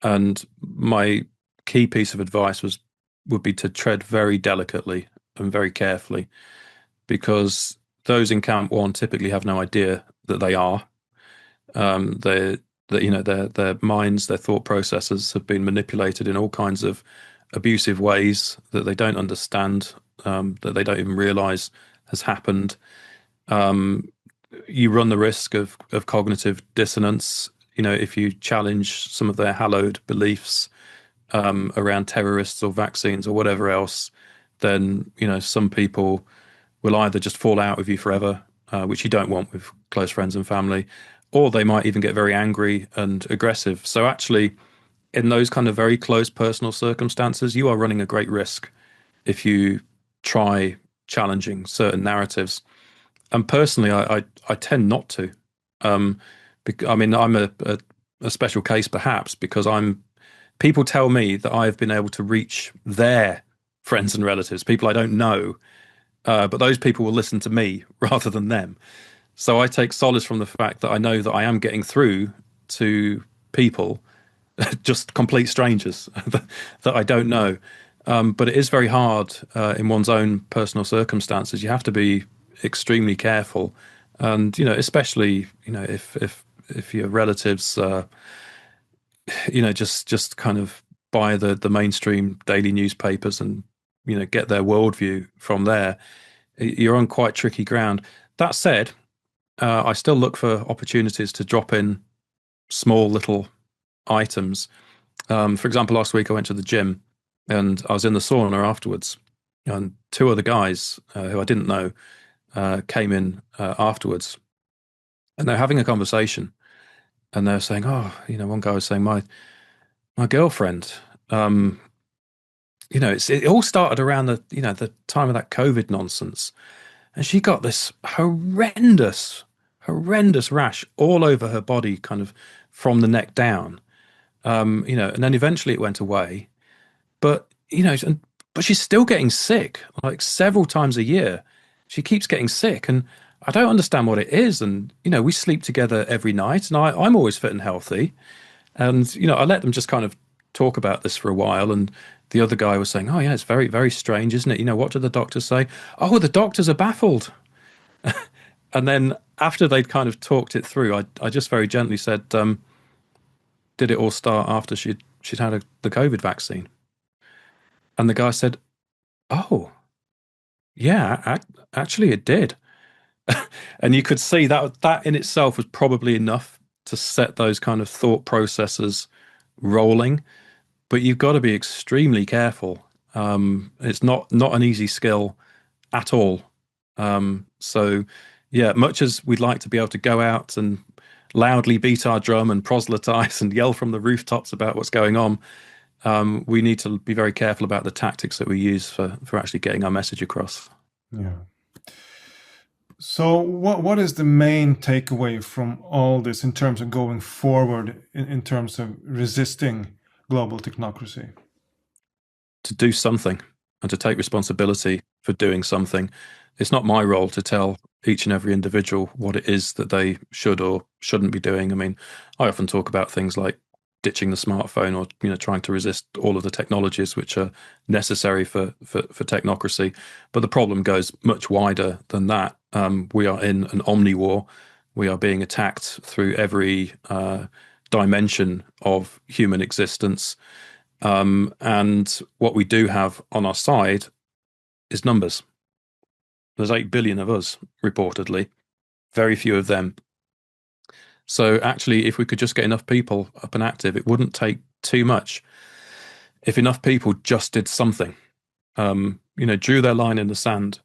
And my key piece of advice would be to tread very delicately and very carefully, because those in Camp 1 typically have no idea that they are. Their minds, their thought processes have been manipulated in all kinds of abusive ways that they don't understand, that they don't even realize has happened. You run the risk of cognitive dissonance. If you challenge some of their hallowed beliefs around terrorists or vaccines or whatever else, then some people will either just fall out with you forever, which you don't want with close friends and family, or they might even get very angry and aggressive. So actually, in those kind of very close personal circumstances, you are running a great risk if you try challenging certain narratives. And personally, I tend not to. I'm a special case perhaps because people tell me that I've been able to reach their friends and relatives, people I don't know, but those people will listen to me rather than them. So I take solace from the fact that I know that I am getting through to people, just complete strangers that I don't know. But it is very hard in one's own personal circumstances. You have to be extremely careful, and especially if your relatives just kind of buy the mainstream daily newspapers and get their worldview from there, you're on quite tricky ground. That said, I still look for opportunities to drop in small little items. For example, last week I went to the gym and I was in the sauna afterwards, and two other guys who I didn't know came in afterwards, and they're having a conversation, and they're saying, one guy was saying, my girlfriend, it all started around the time of that COVID nonsense, and she got this horrendous rash all over her body, kind of from the neck down, and then eventually it went away, but but she's still getting sick, like several times a year. She keeps getting sick, and I don't understand what it is. And we sleep together every night, and I'm always fit and healthy. And I let them just kind of talk about this for a while. And the other guy was saying, "Oh yeah, it's very, very strange, isn't it? What do the doctors say? Oh, the doctors are baffled." And then after they'd kind of talked it through, I just very gently said, "Did it all start after she'd had the COVID vaccine?" And the guy said, "Oh, yeah, actually it did." And you could see that in itself was probably enough to set those kind of thought processes rolling. But you've got to be extremely careful. It's not an easy skill at all. So, yeah, much as we'd like to be able to go out and loudly beat our drum and proselytize and yell from the rooftops about what's going on, we need to be very careful about the tactics that we use for actually getting our message across. Yeah. So what is the main takeaway from all this in terms of going forward, in terms of resisting global technocracy? To do something and to take responsibility for doing something. It's not my role to tell each and every individual what it is that they should or shouldn't be doing. I mean, I often talk about things like ditching the smartphone or trying to resist all of the technologies which are necessary for technocracy. But the problem goes much wider than that. We are in an omni-war. We are being attacked through every dimension of human existence. And what we do have on our side is numbers. There's 8 billion of us, reportedly, very few of them. So actually, if we could just get enough people up and active, it wouldn't take too much. If enough people just did something, drew their line in the sand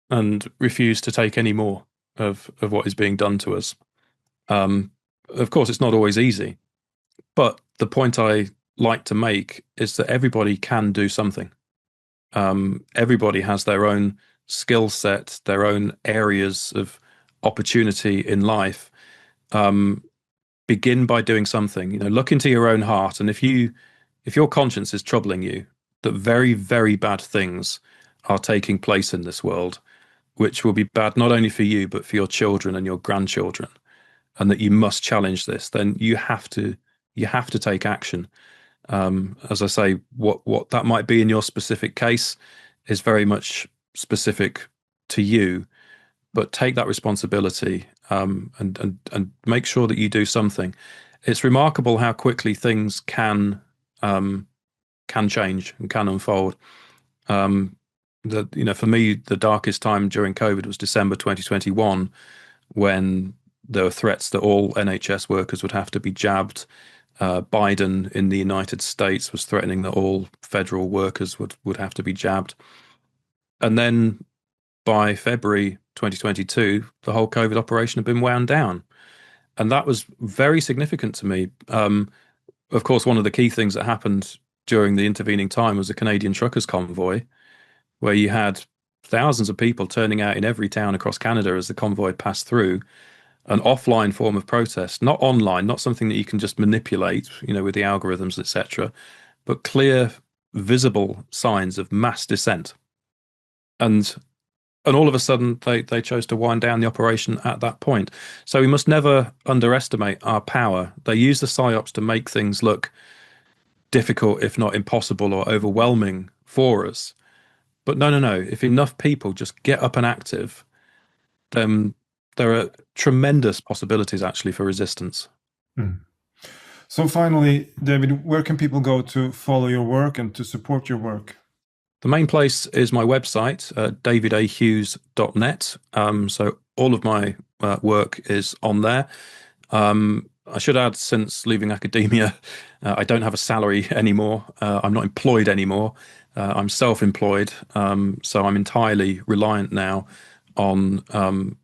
and refused to take any more of what is being done to us. Of course, it's not always easy, but the point I like to make is that everybody can do something. Everybody has their own skill set, their own areas of opportunity in life. Begin by doing something. Look into your own heart, and if your conscience is troubling you, that very, very bad things are taking place in this world, which will be bad not only for you but for your children and your grandchildren, and that you must challenge this, then you have to take action. As I say, what that might be in your specific case is very much specific to you, but take that responsibility and make sure that you do something. It's remarkable how quickly things can change and can unfold. For me, the darkest time during COVID was December 2021, when there were threats that all NHS workers would have to be jabbed. Biden in the United States was threatening that all federal workers would have to be jabbed. And then by February 2022, the whole COVID operation had been wound down. And that was very significant to me. Of course, one of the key things that happened during the intervening time was the Canadian truckers convoy, where you had thousands of people turning out in every town across Canada as the convoy passed through. An offline form of protest, not online, not something that you can just manipulate, with the algorithms, etc., but clear, visible signs of mass dissent. And all of a sudden, they chose to wind down the operation at that point. So we must never underestimate our power. They use the psyops to make things look difficult, if not impossible or overwhelming for us. But no. If enough people just get up and active, then there are tremendous possibilities actually for resistance. So finally, David, where can people go to follow your work and to support your work? The main place is my website, davidahughes.net. So all of my work is on there. I should add, since leaving academia, I don't have a salary anymore. I'm not employed anymore. I'm self-employed. So I'm entirely reliant now on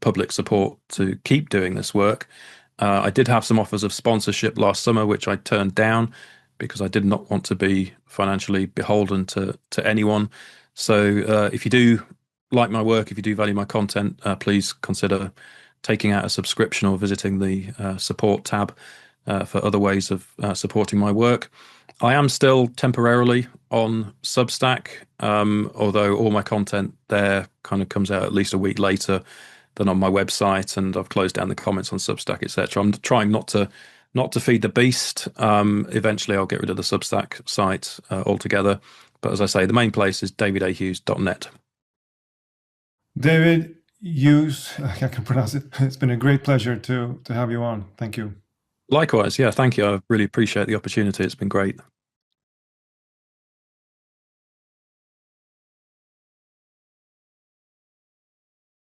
public support to keep doing this work. I did have some offers of sponsorship last summer, which I turned down because I did not want to be financially beholden to anyone. So if you do like my work, if you do value my content, please consider taking out a subscription or visiting the support tab for other ways of supporting my work. I am still temporarily on Substack, although all my content there kind of comes out at least a week later than on my website, and I've closed down the comments on Substack, etc. I'm trying not to feed the beast. Eventually, I'll get rid of the Substack site altogether. But as I say, the main place is davidahughes.net. David Hughes, I can pronounce it. It's been a great pleasure to have you on. Thank you. Likewise, yeah, thank you. I really appreciate the opportunity. It's been great.